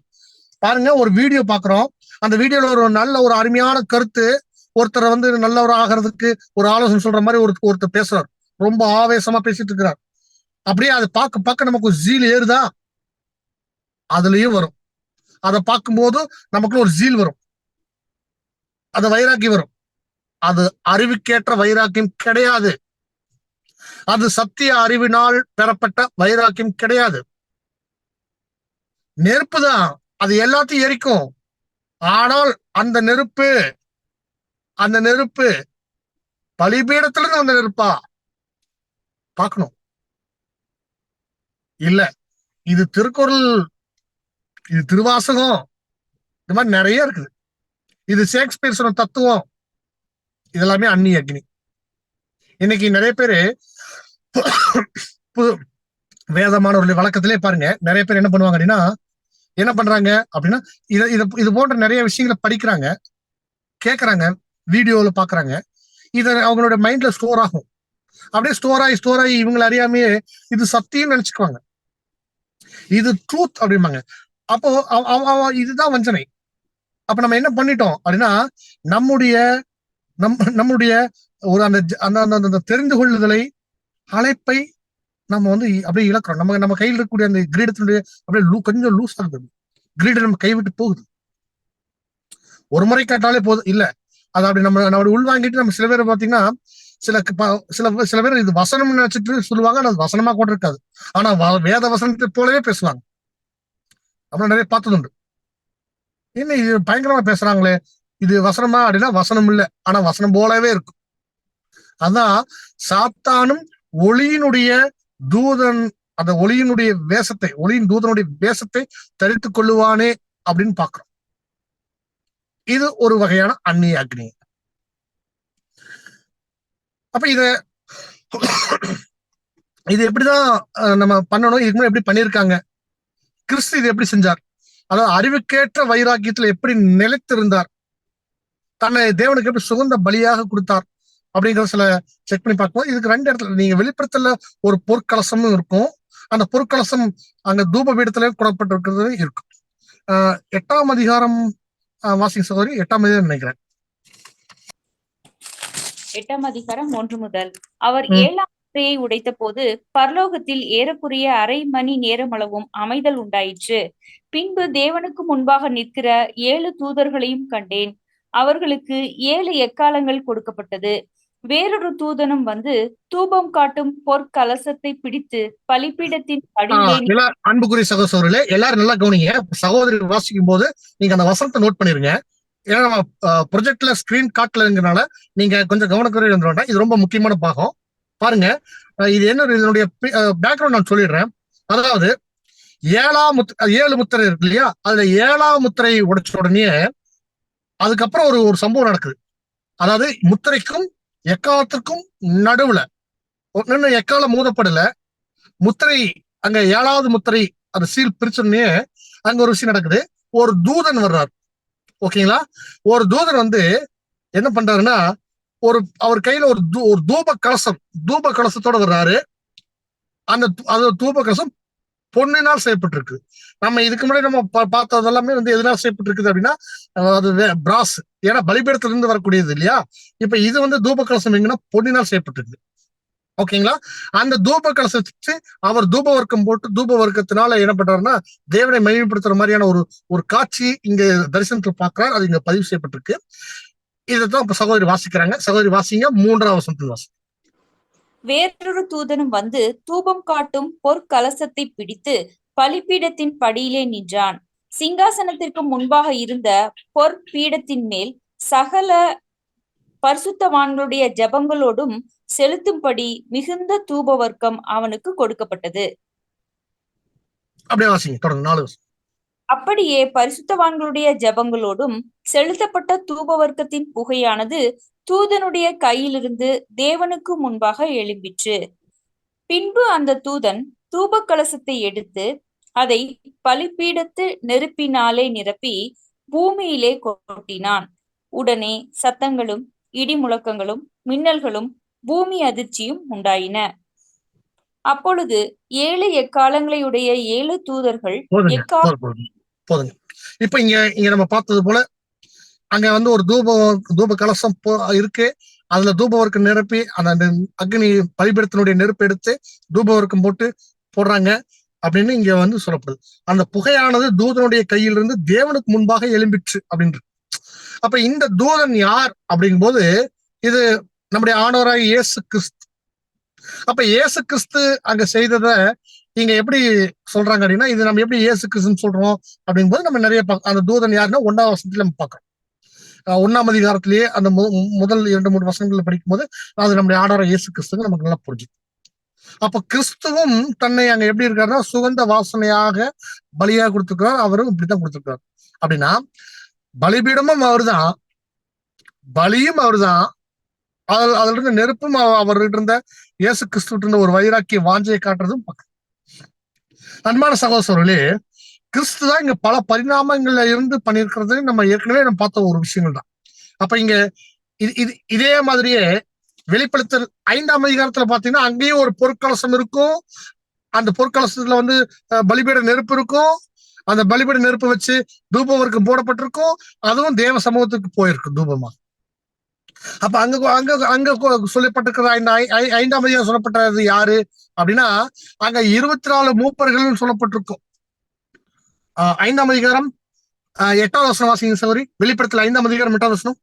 பாருங்க, ஒரு வீடியோ பாக்குறோம், அந்த வீடியோல ஒரு நல்ல ஒரு அருமையான கருத்து, ஒருத்தரை வந்து நல்லவர் ஆகிறதுக்கு ஒரு ஆலோசனை சொல்ற மாதிரி ஒருத்தர் பேசுறாரு, ரொம்ப ஆவேசமா பேசிட்டு இருக்கிறார். அப்படியே அதை பார்க்க நமக்கு ஒரு ஜீல் ஏறுதா, அதுலயும் வரும். அதை பார்க்கும்போது நமக்குள்ள ஒரு ஜீல் வரும், அது வைராக்கியம் வரும். அது அறிவுக்கேற்ற வைராக்கியம் கிடையாது. அது சத்திய அறிவினால் பெறப்பட்ட வைராக்கியம் கிடையாது. நெருப்பு தான், அது எல்லாத்தையும் எரிக்கும். ஆனால் அந்த நெருப்பு பலிபீடத்துல இருந்து வந்த நெருப்பா பார்க்கணும். இல்ல, இது திருக்குறள், இது திருவாசகம், இந்த மாதிரி நிறைய இருக்குது. இது ஷேக்ஸ்பியர் சொன்ன தத்துவம், இதெல்லாமே அந்நிய அக்னி. இன்னைக்கு நிறைய பேரு வேதமானவர்களுடைய வழக்கத்திலே பாருங்க, நிறைய பேர் என்ன பண்ணுவாங்க அப்படின்னா, இது போன்ற நிறைய விஷயங்களை படிக்கிறாங்க. கேட்கறாங்க, வீடியோல பாக்குறாங்க, இத அவங்களோட மைண்ட்ல ஸ்டோர் ஆகும். அப்படியே ஸ்டோர் ஆகி இவங்களை அறியாமையே இது சத்தியம் நினைச்சுக்குவாங்க, இது ட்ரூத் அப்படிம்பாங்க. அப்போ இதுதான் வஞ்சனை. அப்ப நம்ம என்ன பண்ணிட்டோம் அப்படின்னா, நம்முடைய நம்முடைய ஒரு அந்த தெரிந்து கொள்ளுதலை, அழைப்பை நம்ம வந்து அப்படியே இழக்கிறோம். நம்ம கையில் இருக்கக்கூடிய அந்த கிரீடத்தினுடைய அப்படியே கொஞ்சம் லூஸ் ஆகுது, கிரீட நம்ம கைவிட்டு போகுது. ஒரு முறை கேட்டாலே போதும் இல்ல, அது அப்படி நம்ம உள்வாங்கிட்டு நம்ம சில பேர் பாத்தீங்கன்னா, சில பேர் இது வசனம் நினைச்சிட்டு சொல்லுவாங்க, அது வசனமா கூட இருக்காது. ஆனா வேத வசனத்தை போலவே பேசுவாங்க. அப்புறம் நிறைய பார்த்தது உண்டு. என்ன இது பயங்கரமா பேசுறாங்களே, இது வசனமா அப்படின்னா வசனம் இல்லை, ஆனா வசனம் போலவே இருக்கும். அதான் சாத்தானும் ஒளியினுடைய தூதன், அந்த ஒளியினுடைய வேஷத்தை, ஒளியின் தூதனுடைய வேஷத்தை தரித்துக் கொள்ளுவானே அப்படின்னு பாக்குறோம். இது ஒரு வகையான அந்நிய அக்னி. அப்ப இது எப்படிதான் நம்ம பண்ணணும், இதுக்கு முன்னாடி எப்படி பண்ணியிருக்காங்க, கிறிஸ்து இது எப்படி செஞ்சார், அதாவது அறிவுக்கேற்ற வைராக்கியத்துல எப்படி நிலைத்திருந்தார், தன்னை தேவனுக்கு எப்படி சுகந்த பலியாக கொடுத்தார் அப்படிங்கிற சில செக் பண்ணி பார்க்கும்போது இதுக்கு 2 இடத்துல நீங்க வெளிப்படுத்தல ஒரு பொற்கலசமும் இருக்கும், அந்த பொற்கலசம் அங்க தூப பீடத்திலே கூடப்பட்டிருக்கிறது இருக்கும். 8ஆம் அதிகாரம் வாசிங்க சகோதரி, 8ஆம் அதிகாரம் நினைக்கிறேன். 8ஆம் அதிகாரம் 1 முதல். அவர் 7ஆம் முத்திரையை உடைத்த போது பரலோகத்தில் ஏறக்குறைய அரை மணி நேரமளவும் அமைதல் உண்டாயிற்று. பின்பு தேவனுக்கு முன்பாக நிற்கிற 7 தூதர்களையும் கண்டேன். அவர்களுக்கு 7 எக்காலங்கள் கொடுக்கப்பட்டது. வேறொரு தூதனும் வந்து தூபம் காட்டும் பொற்கலசத்தை பிடித்து பலிபீடத்தின் படியிலே. அன்புக்குரிய சகோதரர்களே, எல்லாரும் நல்லா கவனிங்க. சகோதரி வாசிக்கும் போது நீங்க அந்த வசனத்தை நோட் பண்ணிருங்க. ஏன்னா நம்ம ப்ரொஜெக்ட்ல ஸ்கிரீன் காட்டலங்கிறனால நீங்க கொஞ்சம் கவனக்குறையா இருந்துட வேண்டாம். இது ரொம்ப முக்கியமான பாகம். பாருங்க, இது என்ன, இதனுடைய பேக்ரவுண்ட் நான் சொல்லிடுறேன். அதாவது 7 முத்திரை இருக்கு இல்லையா, அதுல 7ஆம் முத்திரை உடைச்ச உடனே அதுக்கப்புறம் ஒரு சம்பவம் நடக்குது. அதாவது முத்திரைக்கும் எக்காலத்திற்கும் நடுவுல ஒன்னு எக்காலம் மூதப்படல, முத்திரை அங்க 7வது முத்திரை அந்த சீல் பிரிச்சோடனே அங்க ஒரு விஷயம் நடக்குது. ஒரு தூதன் வர்றாரு, ஓகேங்களா. ஒரு தூதன் வந்து என்ன பண்றாருன்னா, அவர் கையில ஒரு தூப கலசத்தோட வர்றாரு. அந்த தூப கலசம் பொன்னினால் செய்யப்பட்டிருக்கு. நம்ம இதுக்கு முன்னாடி நம்ம பார்த்தது எல்லாமே வந்து எதனால் செய்யப்பட்டிருக்குது அப்படின்னா, அது பிராஸ், ஏன்னா பலிபீடத்துல இருந்து வரக்கூடியது இல்லையா. இப்ப இது வந்து தூப கலசம் எங்கன்னா பொன்னினால் செய்யப்பட்டிருக்கு, ஓகேங்களா. அந்த தூப கலசத்து அவர் தூப வர்க்கம் போட்டு தூப வர்க்கத்தினால என்ன பண்றாருன்னா தேவனை மகிமைப்படுத்துற மாதிரியான ஒரு காட்சி இங்க தரிசனத்தில் பார்க்கிறார். அது இங்க பதிவு செய்யப்பட்டிருக்கு. இதைத்தான் இப்ப சகோதரி வாசிக்கிறாங்க. சகோதரி வாசிங்க 3ஆம் வசனத்தில் வாசி. வேறொரு தூதனும் வந்து தூபம் காட்டும் பொற்கலசத்தை பிடித்து பலிபீடத்தின் படியிலே நின்றான். சிங்காசனத்திற்கு முன்பாக இருந்த பொற்பீடத்தின் மேல் சகல பரிசுத்தவான்களுடைய ஜபங்களோடும் செலுத்தும்படி மிகுந்த தூப வர்க்கம் அவனுக்கு கொடுக்கப்பட்டது. அப்படியே வாசிங்க தொடர்ந்து 4 வருஷம். அப்படியே பரிசுத்தவான்களுடைய ஜபங்களோடும் செலுத்தப்பட்ட தூப வர்க்கத்தின் புகையானது தூதனுடைய கையிலிருந்து தேவனுக்கு முன்பாக எழும்பிற்று. பின்பு அந்த தூதன் தூப கலசத்தை எடுத்து அதை பலிபீடத்து நெருப்பினாலே நிரப்பி பூமியிலே கொட்டினான். உடனே சத்தங்களும் இடி முழக்கங்களும் மின்னல்களும் பூமி அதிர்ச்சியும் உண்டாயின. அப்பொழுது 7 எக்காலங்களையுடைய 7 தூதர்கள் போதுங்க. இப்ப இங்க நம்ம பார்த்தது போல அங்க வந்து ஒரு தூப கலசம் இருக்கு. அதுல தூபவர்க்கம் நிரப்பி அந்த அக்னி பலிபீடத்தினுடைய நெருப்பு எடுத்து தூபவர்க்கம் போட்டு போடுறாங்க அப்படின்னு இங்க வந்து சொல்லப்படுது. அந்த புகையானது தூதனுடைய கையிலிருந்து தேவனுக்கு முன்பாக எழும்பிற்று அப்படின்றது. அப்ப இந்த தூதன் யார் அப்படிங்கும் போது இது நம்முடைய ஆண்டவராக இயேசு கிறிஸ்து. அப்ப இயேசு கிறிஸ்து அங்க செய்தத இங்க எப்படி சொல்றாங்க அப்படின்னா, இது நம்ம எப்படி இயேசு கிறிஸ்துன்னு சொல்றோம் அப்படிங்கும் போது நம்ம நிறைய அந்த தூதன் யாருன்னா 1ஆம் வசனத்துல நம்ம பார்க்கிறோம். 1ஆம் அதிகாரத்திலேயே அந்த முதல் 2-3 வசனங்கள்ல படிக்கும் போது அது நம்முடைய ஆண்டவராக இயேசு கிறிஸ்துன்னு நமக்கு நல்லா புரிஞ்சுது. அப்ப கிறிஸ்துவும் தன்னை அங்க எப்படி இருக்காருன்னா சுகந்த வாசனையாக பலியாக கொடுத்துருக்காரு. அவரும் இப்படித்தான் கொடுத்துருக்காரு. அப்படின்னா பலிபீடமும் அவர்தான், பலியும் அவர்தான், அதுல இருந்த நெருப்பும் அவர்கிட்ட இருந்த இயேசு கிறிஸ்து இருந்த ஒரு வைராக்கிய வாஞ்சையை காட்டுறதும் அன்பான சகோதரர்களே, கிறிஸ்து தான் இங்க பல பரிணாமங்கள்ல இருந்து பண்ணியிருக்கிறது நம்ம ஏற்கனவே நம்ம பார்த்த ஒரு விஷயங்கள் தான். அப்ப இங்க இதே மாதிரியே வெளிப்படுத்தல் 5ஆம் அதிகாரத்துல பாத்தீங்கன்னா அங்கேயும் ஒரு பொற்கலசம் இருக்கும். அந்த பொற்கலசத்துல வந்து பலிபீட நெருப்பு இருக்கும். அந்த பலிபீட நெருப்பு வச்சு தூபவர்க்கம் போடப்பட்டிருக்கும். அதுவும் தேவ சமூகத்துக்கு போயிருக்கும் தூபமா. அப்ப அங்க அங்க அங்க சொல்லப்பட்டிருக்கிற 5ஆம் அதிகாரம் சொல்லப்பட்டது யாரு அப்படின்னா, அங்க 24 மூப்பர்கள் சொல்லப்பட்டிருக்கும். 5ஆம் அதிகாரம் 8வது வசனம் வாசிங்க சகோதரி. வெளிப்படுத்தல் 5ஆம் அதிகாரம் 8வது வசனம்.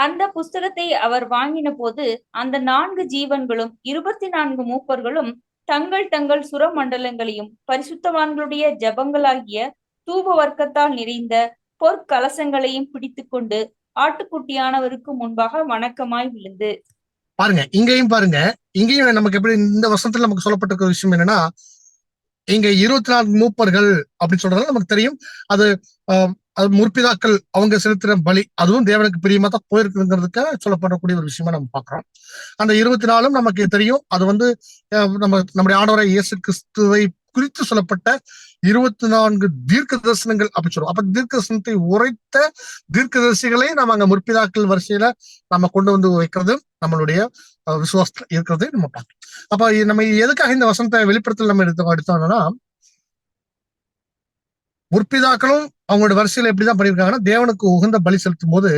அந்த புஸ்தகத்தை அவர் வாங்கின போது அந்த 4 ஜீவன்களும் 24 மூப்பர்களும் தங்கள் தங்கள் சுரமண்டலங்களையும் பரிசுத்தவான்களுடைய ஜபங்களாகிய தூப வர்க்கத்தால் நிறைந்த பொற்கலசங்களையும் பிடித்துக்கொண்டு ஆட்டுக்குட்டியானவருக்கு முன்பாக வணக்கமாய் விழுந்து. பாருங்க, இங்கேயும் பாருங்க, இங்கேயும் நமக்கு எப்படி இந்த வருஷத்துல நமக்கு சொல்லப்பட்டிருக்கிற விஷயம் என்னன்னா, இங்க 24 மூப்பர்கள் அப்படின்னு சொல்றது நமக்கு தெரியும். அது முற்பிதாக்கள் அவங்க செலுத்துற பலி, அதுவும் தேவனுக்கு பிரியமா தான் போயிருக்குங்கிறதுக்கு சொல்லப்படக்கூடிய ஒரு விஷயமா நம்ம பாக்குறோம். அந்த 24 நமக்கு தெரியும். அது வந்து நம்முடைய ஆண்டவராகிய இயேசு கிறிஸ்துவை குறித்து சொல்லப்பட்ட 24 தீர்க்க தரிசனங்கள் அப்படி சொல்லுவோம். அப்ப தீர்க்க தரிசனத்தை உரைத்த தீர்க்கதரிசிகளை நம்ம அங்க முற்பிதாக்கள் வரிசையில நம்ம கொண்டு வந்து வைக்கிறது நம்மளுடைய விசுவாசத்துல இருக்கிறது நம்ம பார்க்கணும். அப்ப நம்ம எதுக்காக இந்த வசனத்தை வெளிப்படுத்தல் நம்ம எடுத்தோம்னா, முற்பிதாக்களும் அவங்களோட வரிசையில எப்படிதான் பண்ணியிருக்காங்கன்னா, தேவனுக்கு உகந்த பலி செலுத்தும் போது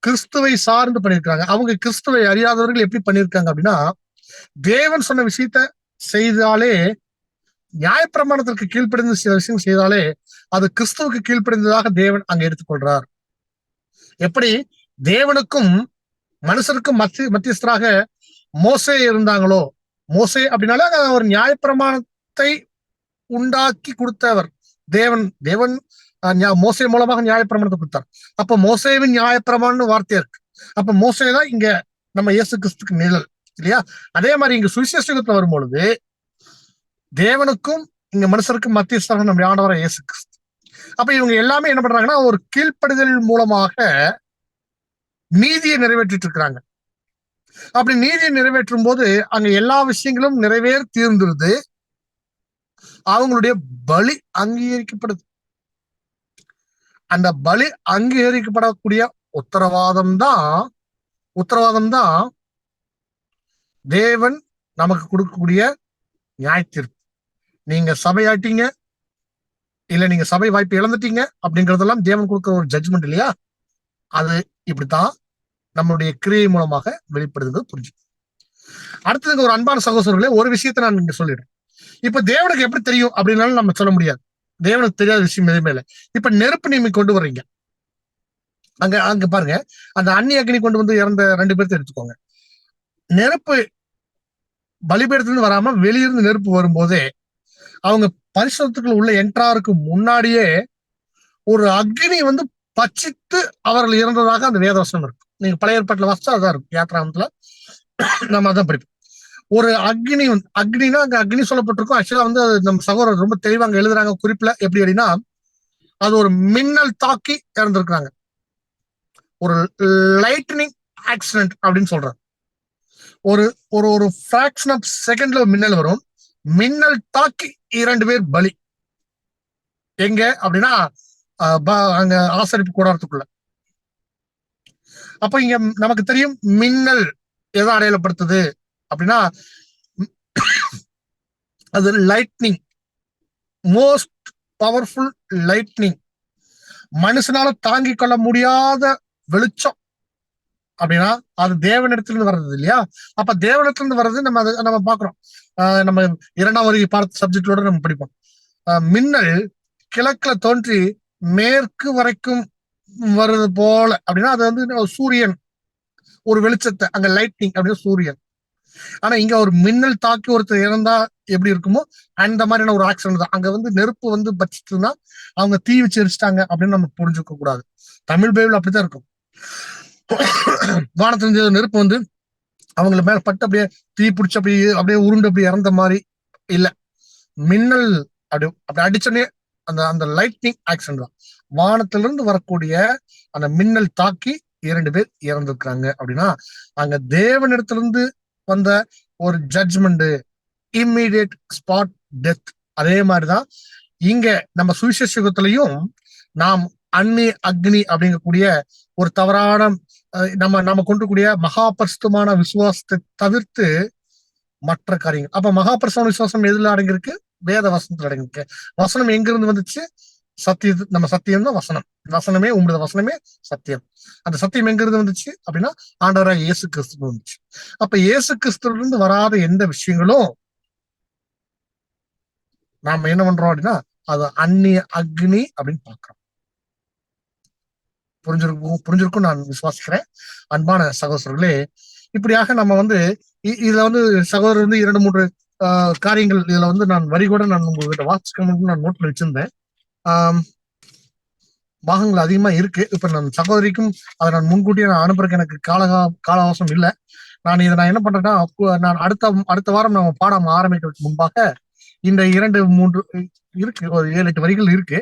கிறிஸ்துவை சார்ந்து பண்ணியிருக்காங்க. அவங்க கிறிஸ்துவை அறியாதவர்கள் எப்படி பண்ணியிருக்காங்க அப்படின்னா, தேவன் சொன்ன விஷயத்த செய்தாலே, நியாயப்பிரமாணத்திற்கு கீழ்ப்படிந்து சில விஷயம் செய்தாலே அது கிறிஸ்துவுக்கு கீழ்ப்படிந்ததாக தேவன் அங்க எடுத்துக்கொள்றார். எப்படி தேவனுக்கும் மனுஷருக்கும் மத்தியஸ்தராக மோசே இருந்தாங்களோ, மோசே அப்படின்னாலே ஒரு நியாயப்பிரமாணத்தை உண்டாக்கி கொடுத்தவர் தேவன். தேவன் மோசே மூலமாக நியாயப்பிரமாணத்தை கொடுத்தார். அப்ப மோசேவின் நியாயப்பிரமாணம்னு வார்த்தை இருக்கு. அப்ப மோசேதான் இங்க நம்ம இயேசு கிறிஸ்துக்கு நிழல் இல்லையா? அதே மாதிரி இங்க சுவிசேஷத்துல வரும்பொழுது தேவனுக்கும் இங்க மனுஷருக்கும் மத்தியஸ்தராக நம்முடைய ஆண்டவராகிய இயேசு கிறிஸ்து. அப்ப இவங்க எல்லாமே என்ன பண்றாங்கன்னா, ஒரு கீழ்ப்படிதல் மூலமாக நீதியை நிறைவேற்றிட்டு இருக்கிறாங்க. அப்படி நீதியை நிறைவேற்றும் போது அங்க எல்லா விஷயங்களும் தீர்ந்துருது. அவங்களுடைய பலி அங்கீகரிக்கப்படுது. அந்த பலி அங்கீகரிக்கப்படக்கூடிய உத்தரவாதம் தான் தேவன் நமக்கு கொடுக்கக்கூடிய நியாய தீர்ப்பு. நீங்க சபையாட்டீங்க, இல்ல நீங்க சபை வாய்ப்பு இழந்துட்டீங்க அப்படிங்கறதெல்லாம் தேவன் கொடுக்கிற ஒரு ஜட்ஜ்மெண்ட் இல்லையா? அது இப்படித்தான் நம்மளுடைய கிரியை மூலமாக வெளிப்படுது. புரிஞ்சு. அடுத்தது ஒரு அன்பான சகோதரர்களே, ஒரு விஷயத்த நான் இங்க சொல்லிடுறேன். இப்ப தேவனுக்கு எப்படி தெரியும் அப்படின்னாலும் நம்ம சொல்ல முடியாது. தேவனுக்கு தெரியாத விஷயம் எதுவுமே இல்லை. இப்ப நெருப்பு நீங்க கொண்டு வர்றீங்க, அங்க பாருங்க, அந்த அன்னி அக்னி கொண்டு வந்து இறந்த 2 பேர்த்த எடுத்துக்கோங்க. நெருப்பு பலிபீடத்துல வராம வெளியிருந்து நெருப்பு வரும்போதே அவங்க பரிசுத்தத்துக்குள்ள உள்ள என்ட்ராருக்கு முன்னாடியே ஒரு அக்னி வந்து பச்சித்து அவர்கள் இறந்ததாக அந்த வேதவசனம் இருக்கு. நீங்க பழைய ஏற்பாட்டுல வாசிச்சா அதான் இருக்கும். யாத்ராமத்துல நம்ம அதான் படிப்போம். ஒரு அக்னி அக்னினா அங்க அக்னி சொல்லப்பட்டிருக்கும். ஆக்சுவலா வந்து அது நம்ம சகோதரர் ரொம்ப தெளிவா அங்க எழுதுறாங்க குறிப்புல. எப்படி அப்படின்னா, அது ஒரு மின்னல் தாக்கி இறந்திருக்கிறாங்க. ஒரு லைட்னிங் ஆக்சிடென்ட் அப்படின்னு சொல்றாங்க. ஒரு ஒரு ஒரு ஃபிராக்ஷன் ஆஃப் செகண்ட்ல மின்னல் வரும். மின்னல் தாக்கி 2 பேர் பலி. எங்க அப்படின்னா அங்க ஆசரிப்பு கூடாரத்துக்குள்ள. அப்ப இங்க நமக்கு தெரியும் மின்னல் எதை அடையாளப்படுத்துது அப்படின்னா, அது லைட்னிங், மோஸ்ட் பவர்ஃபுல் லைட்னிங், மனுஷனால தாங்கிக் கொள்ள முடியாத வெளிச்சம் அப்படின்னா அது தேவனிடத்திலிருந்து வர்றது இல்லையா? அப்ப தேவனிடத்திலிருந்து வர்றது நம்ம பாக்குறோம். நம்ம 2ஆம் வரை பார்த்த சப்ஜெக்டோட நம்ம படிப்போம். மின்னல் கிழக்குல தோன்றி மேற்கு வரைக்கும் வருது போல அப்படின்னா அது வந்து சூரியன், ஒரு வெளிச்சத்தை, அங்க லைட்னிங் அப்படின்னு சூரியன். ஆனா இங்க ஒரு மின்னல் தாக்கி ஒருத்தர் இறந்தா எப்படி இருக்குமோ அந்த மாதிரியான ஒரு ஆக்சிடென்ட் தான். அங்க வந்து நெருப்பு வந்து பச்சிட்டுனா அவங்க தீ வச்சு எரிச்சிட்டாங்க அப்படின்னு நம்ம புரிஞ்சுக்க கூடாது. தமிழ் பைபிள் அப்படித்தான் இருக்கும். வானத்துல நெருப்பு வந்து அவங்கள மேல பட்டு அப்படியே தீ பிடிச்சி அப்படியே உருண்டு அப்படி இறந்த மாதிரி இல்ல. மின்னல் அப்படி அடிச்சோடனே அந்த லைட்னிங் ஆக்சிடென்ட் தான். வானத்துல இருந்து வரக்கூடிய அந்த மின்னல் தாக்கி 2 பேர் இறந்துருக்காங்க அப்படின்னா அங்க தேவனிடத்திலிருந்து வந்த ஒரு ஜட்ஜ்மெண்ட், இம்மீடியட் ஸ்பாட் டெத். அதே மாதிரிதான் இங்க நம்ம சுவிசேஷ யுகத்திலையும் நாம் அன்னி அக்னி அப்படிங்கக்கூடிய ஒரு தவறான நம்ம கொண்டுக்கூடிய மகாபரிசுத்தமான விசுவாசத்தை தவிர்த்து மற்ற காரியங்கள். அப்ப மகாபரிசுத்தமான விசுவாசம் எதுல அடங்கியிருக்கு? வேத வசனத்துல அடங்கியிருக்கு. வசனம் எங்கிருந்து வந்துச்சு? நம்ம சத்தியம் தான் வசனம். வசனமே உங்களுடைய வசனமே சத்தியம். அந்த சத்தியம் எங்கிருந்து வந்துச்சு அப்படின்னா ஆண்டவராக இயேசு கிறிஸ்து வந்துச்சு. அப்ப இயேசு கிறிஸ்துல இருந்து வராத எந்த விஷயங்களும் நாம என்ன பண்றோம் அப்படின்னா அது அந்நிய அக்னி அப்படின்னு பாக்குறோம். புரிஞ்சிருக்கும் நான் விசுவாசிக்கிறேன். அன்பான சகோதரர்களே, இப்படியாக நம்ம இதுல சகோதரர் 2-3 காரியங்கள் இதுல நான் வரி கூட நான் உங்ககிட்ட வாசிக்கணும்னு நான் நோட்ல வச்சிருந்தேன். பாகங்கள் அதிகமா இருக்கு. இப்ப நான் சகோதரிக்கும் அதை நான் முன்கூட்டியே அனுப்புறதுக்கு எனக்கு கால அவகாசம் இல்லை. நான் என்ன பண்றேன்னா, நான் அடுத்த வாரம் நம்ம பாடம் ஆரம்பிக்கிறதுக்கு முன்பாக இந்த 2-3 இருக்கு, ஒரு 7-8 வரிகள் இருக்கு.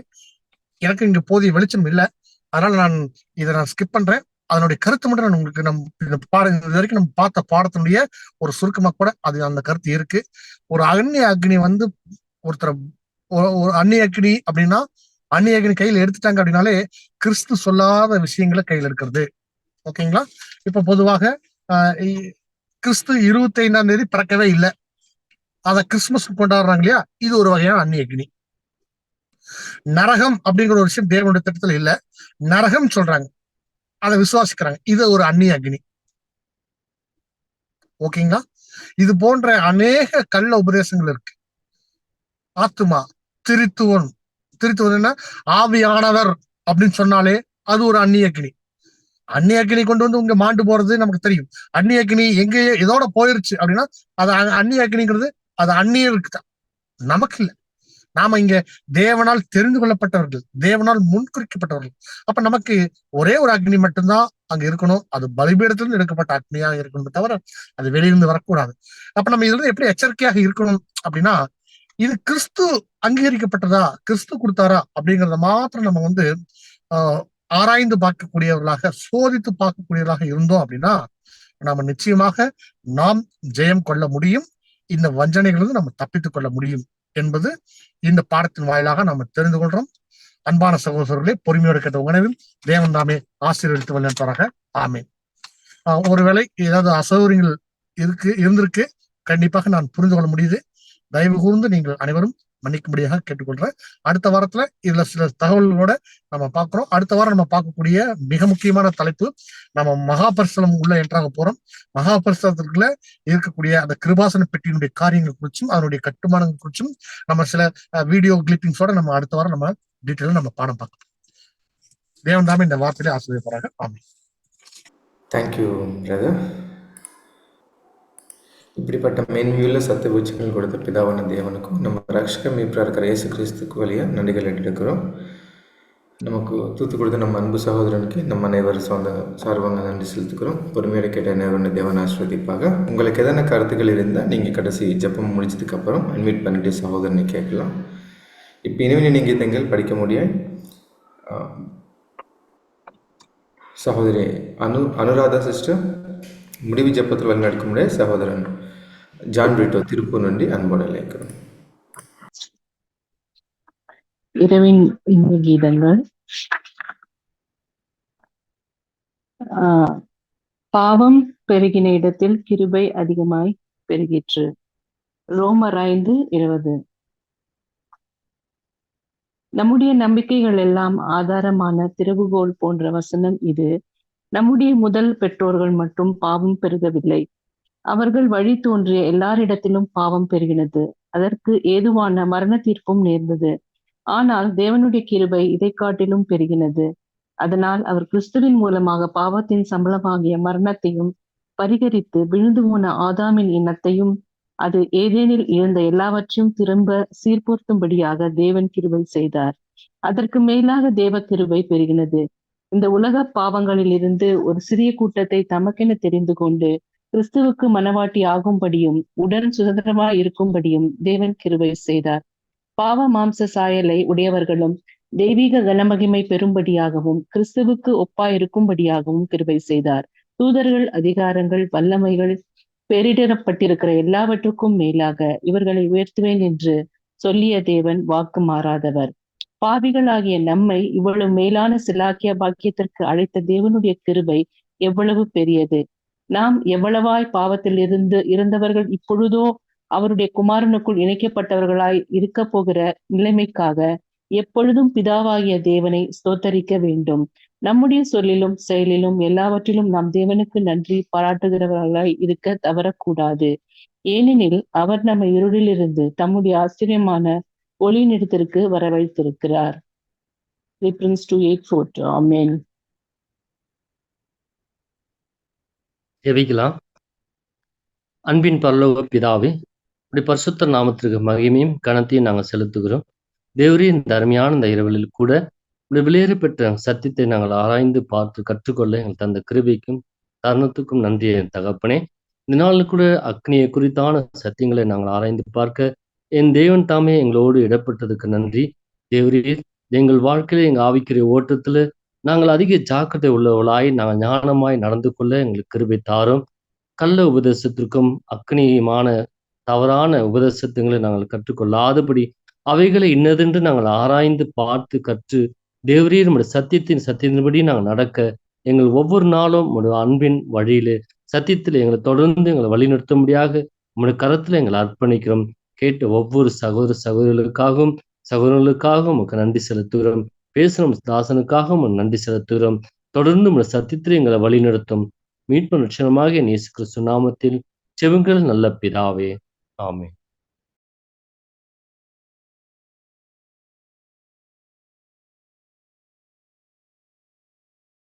எனக்கு இங்க போதிய வெளிச்சம் இல்லை. அதனால நான் இதை ஸ்கிப் பண்றேன். அதனுடைய கருத்து மட்டும் நான் உங்களுக்கு இது வரைக்கும் நம்ம பார்த்த பாடத்தினுடைய ஒரு சுருக்கமா கூட அது அந்த கருத்து இருக்கு. ஒரு அந்நிய அக்னி ஒருத்தர் ஒரு அந்நிய அக்னி அப்படின்னா, அந்நிய அக்னி கையில் எடுத்துட்டாங்க அப்படின்னாலே கிறிஸ்து சொல்லாத விஷயங்களை கையில் எடுக்கிறது. ஓகேங்களா? இப்ப பொதுவாக கிறிஸ்து 25ஆம் தேதி பிறக்கவே இல்லை, அத கிறிஸ்துமஸ் கொண்டாடுறாங்க இல்லையா? இது ஒரு வகையான அந்நிய அக்னி. நரகம் அப்படிங்கிற ஒரு விஷயம் தேவனுடைய திட்டத்துல இல்ல, நரகம் சொல்றாங்க, அதை விசுவாசிக்கிறாங்க, இது ஒரு அந்நிய அக்னி. ஓகேங்களா? இது போன்ற அநேக கள்ள உபதேசங்கள் இருக்கு. ஆத்துமா திருத்துவன் என்ன ஆவியானவர் அப்படின்னு சொன்னாலே அது ஒரு அந்நிய அக்னி. அந்நிய அக்னி கொண்டு இங்க மாண்டு போறது நமக்கு தெரியும். அந்நிய அக்னி எங்கேயோ இதோட போயிருச்சு அப்படின்னா அது அந்நிய அக்னிங்கிறது அது அந்நியருக்கு தான், நமக்கு இல்லை. நாம இங்க தேவனால் தெரிந்து கொள்ளப்பட்டவர்கள், தேவனால் முன்குறிக்கப்பட்டவர்கள். அப்ப நமக்கு ஒரே ஒரு அக்னி மட்டும்தான் அங்க இருக்கணும். அது பலிபீடத்திலிருந்து எடுக்கப்பட்ட அக்னியாக இருக்கணும், தவிர அது வெளியிருந்து வரக்கூடாது. அப்ப நம்ம இதுல எப்படி எச்சரிக்கையாக இருக்கணும் அப்படின்னா, இது கிறிஸ்து அங்கீகரிக்கப்பட்டதா, கிறிஸ்து கொடுத்தாரா அப்படிங்கறத மாத்திரம் நம்ம ஆராய்ந்து பார்க்கக்கூடியவர்களாக, சோதித்து பார்க்கக்கூடியவர்களாக இருந்தோம் அப்படின்னா நாம நிச்சயமாக நாம் ஜெயம் கொள்ள முடியும். இந்த வஞ்சனைகளிலிருந்து நம்ம தப்பித்துக் கொள்ள முடியும் என்பது இந்த பாடத்தின் வாயிலாக நம்ம தெரிந்து கொள்றோம். அன்பான சகோதரர்களே, பொறுமையோடு கேட்ட உணவில் தேவன் தாமே ஆசீர்வதித்து வல்லவராக. ஆமீன். ஒருவேளை ஏதாவது அசௌகரியங்கள் இருந்திருக்கு, கண்டிப்பாக நான் புரிந்து கொள்ள முடியுது. தயவு கூர்ந்து நீங்கள் அனைவரும் மன்னிக்கும்படியாக கேட்டுக்கொள்றேன். அடுத்த வாரத்துல இதுல சில தகவல்களோட நம்ம பார்க்கிறோம். அடுத்த வாரம் நம்ம பார்க்கக்கூடிய மிக முக்கியமான தலைப்பு, நம்ம மகாபரிசனம் உள்ள என்றாக போறோம். மகாபரிசனத்துக்குள்ள இருக்கக்கூடிய அந்த கிருபாசன பெட்டியினுடைய காரியங்கள் குறிச்சும் அதனுடைய கட்டுமானங்கள் குறிச்சும் நம்ம சில வீடியோ கிளிப்பிங்ஸோட நம்ம அடுத்த வாரம் நம்ம டீட்டெயிலா நம்ம பாடம் பார்க்கலாம். தேவன் தாமே இந்த வார்த்தையில ஆசிரியப்பாங்க. ஆமாம். Thank you brother. இப்படிப்பட்ட மென்வியுள்ள சத்திய உச்சங்கள் கொடுத்த பிதாவான தேவனுக்கும் நம்ம ரட்சக மீட்பராக இருக்கிற இயேசு கிறிஸ்துக்கு வழியாக நன்றிகள் எடுக்கிறோம். நமக்கு தூத்து கொடுத்த நம்ம அன்பு சகோதரனுக்கு நம்ம அனைவரும் சார்பாக நன்றி செலுத்துக்கிறோம். பொறுமையோடு கேட்ட அனைவரும் தேவன் ஆசீர்வதிப்பாக. உங்களுக்கு எதனா கருத்துக்கள் இருந்தால் நீங்கள் கடைசி ஜெபம் முடிச்சதுக்கப்புறம் அன்மீட் பண்ணிட்டு சகோதரனை கேட்கலாம். இப்போ இனிமேல் நீங்கள் தங்கள் படிக்க முடியும். சகோதரி அனுராதா சிஸ்டர் முடிவு ஜெபத்தில் வழிநடக்க முடியாது. சகோதரன் ஜான் பிரிட்டோ திருப்பூர் நன்றி அன்போடு அழைக்கிறோம். இரவின் இன்ப கீதங்கள். பாவம் பெருகின இடத்தில் கிருபை அதிகமாய் பெருகிற்று. ரோமர் 5:20. நம்முடைய நம்பிக்கைகள் எல்லாம் ஆதாரமான திறவுகோல் போன்ற வசனம் இது. நம்முடைய முதல் பெற்றோர்கள் மட்டும் பாவம் பெருகவில்லை, அவர்கள் வழி தோன்றிய எல்லாரிடத்திலும் பாவம் பெருகினது, அதற்கு ஏதுவான மரண தீர்ப்பும் நேர்ந்தது. ஆனால் தேவனுடைய கிருபை இதை காட்டிலும் பெருகினது. அதனால் அவர் கிறிஸ்துவின் மூலமாக பாவத்தின் சம்பளமாகிய மரணத்தையும் பரிகரித்து விழுந்து போன ஆதாமின் எண்ணத்தையும் அது ஏதேனில் இருந்த எல்லாவற்றையும் திரும்ப சீர்பொருத்தும்படியாக தேவன் கிருபை செய்தார். அதற்கு மேலாக தேவ கிருபை பெருகினது. இந்த உலக பாவங்களில் இருந்து ஒரு சிறிய கூட்டத்தை தமக்கென தெரிந்து கொண்டு கிறிஸ்துவுக்கு மனவாட்டி ஆகும்படியும் உடன் சுதந்திரமாய் இருக்கும்படியும் தேவன் கிருபை செய்தார். பாவ மாம்ச சாயலை உடையவர்களும் தெய்வீக கனமகிமை பெறும்படியாகவும் கிறிஸ்துவுக்கு ஒப்பாய் இருக்கும்படியாகவும் கிருபை செய்தார். தூதர்கள், அதிகாரங்கள், வல்லமைகள், பெயரிடப்பட்டிருக்கிற எல்லாவற்றுக்கும் மேலாக இவர்களை உயர்த்துவேன் என்று சொல்லிய தேவன் வாக்கு மாறாதவர். பாவிகளாகிய நம்மை இவ்வளவு மேலான சிலாக்கிய பாக்கியத்திற்கு அழைத்த தேவனுடைய கிருபை எவ்வளவு பெரியது. நாம் எவ்வளவாய் பாவத்தில் இருந்தவர்கள் இப்பொழுதோ அவருடைய குமாரனுக்குள் இணைக்கப்பட்டவர்களாய் இருக்க போகிற நிலைமைக்காக எப்பொழுதும் பிதாவாகிய தேவனை ஸ்தோத்தரிக்க வேண்டும். நம்முடைய சொல்லிலும் செயலிலும் எல்லாவற்றிலும் நாம் தேவனுக்கு நன்றி பாராட்டுகிறவர்களாய் இருக்க தவறக்கூடாது. ஏனெனில் அவர் நம்ம இருளிலிருந்து தம்முடைய ஆச்சரியமான ஒளியினிடத்திற்கு வர வைத்திருக்கிறார். Philippians 2:8-4. ஆமென். ஜெபிக்கலாம். அன்பின் பரலோக பிதாவே, உடைய பரிசுத்த நாமத்திற்கு மகிமையும் கனத்தையும் நாங்கள் செலுத்துகிறோம். தேவரே, இந்த அருமையான இந்த இரவில் கூட உடைய விலையேற பெற்ற சத்தியத்தை நாங்கள் ஆராய்ந்து பார்த்து கற்றுக்கொள்ள எங்கள் தந்த கிருபைக்கும் தருணத்துக்கும் நன்றியை தகப்பனே. இந்த நாளில் கூட அக்னியை குறித்தான சத்தியங்களை நாங்கள் ஆராய்ந்து பார்க்க என் தேவன் தாமே எங்களோடு இடப்பட்டதுக்கு நன்றி. தேவரே, எங்கள் வாழ்க்கையில எங்கள் ஆவிக்குரிய ஓட்டத்துல நாங்கள் அதிக ஜாக்கிரதை உள்ளவர்களாய் நாங்கள் ஞானமாய் நடந்து கொள்ள எங்களுக்கு கிருபை தாரும். கள்ள உபதேசத்திற்கும் அக்னியுமான தவறான உபதேசத்துங்களை நாங்கள் கற்றுக்கொள்ளாதபடி அவைகளை இன்னதென்று நாங்கள் ஆராய்ந்து பார்த்து கற்று தேவரே, நம்முடைய சத்தியத்தின்படி நாங்கள் நடக்க எங்கள் ஒவ்வொரு நாளும் உங்களுடைய அன்பின் வழியிலே சத்தியத்தில் எங்களை தொடர்ந்து எங்களை வழிநடத்தும்படியாக உங்களுடைய கரத்துல எங்களை அர்ப்பணிக்கிறோம். கேட்ட ஒவ்வொரு சகோதரர்களுக்காகவும் உமக்கு நன்றி செலுத்துகிறோம். பேசும் தாசனுக்காகவும் நன்றி செலுத்துகிறோம். தொடர்ந்து உங்களுடைய சத்தியத்தில் எங்களை வழிநடத்தும் மீட்பு லட்சணமாக இயேசு கிறிஸ்து நாமத்தில் செவுங்கள் நல்ல பிதாவே. ஆமென்.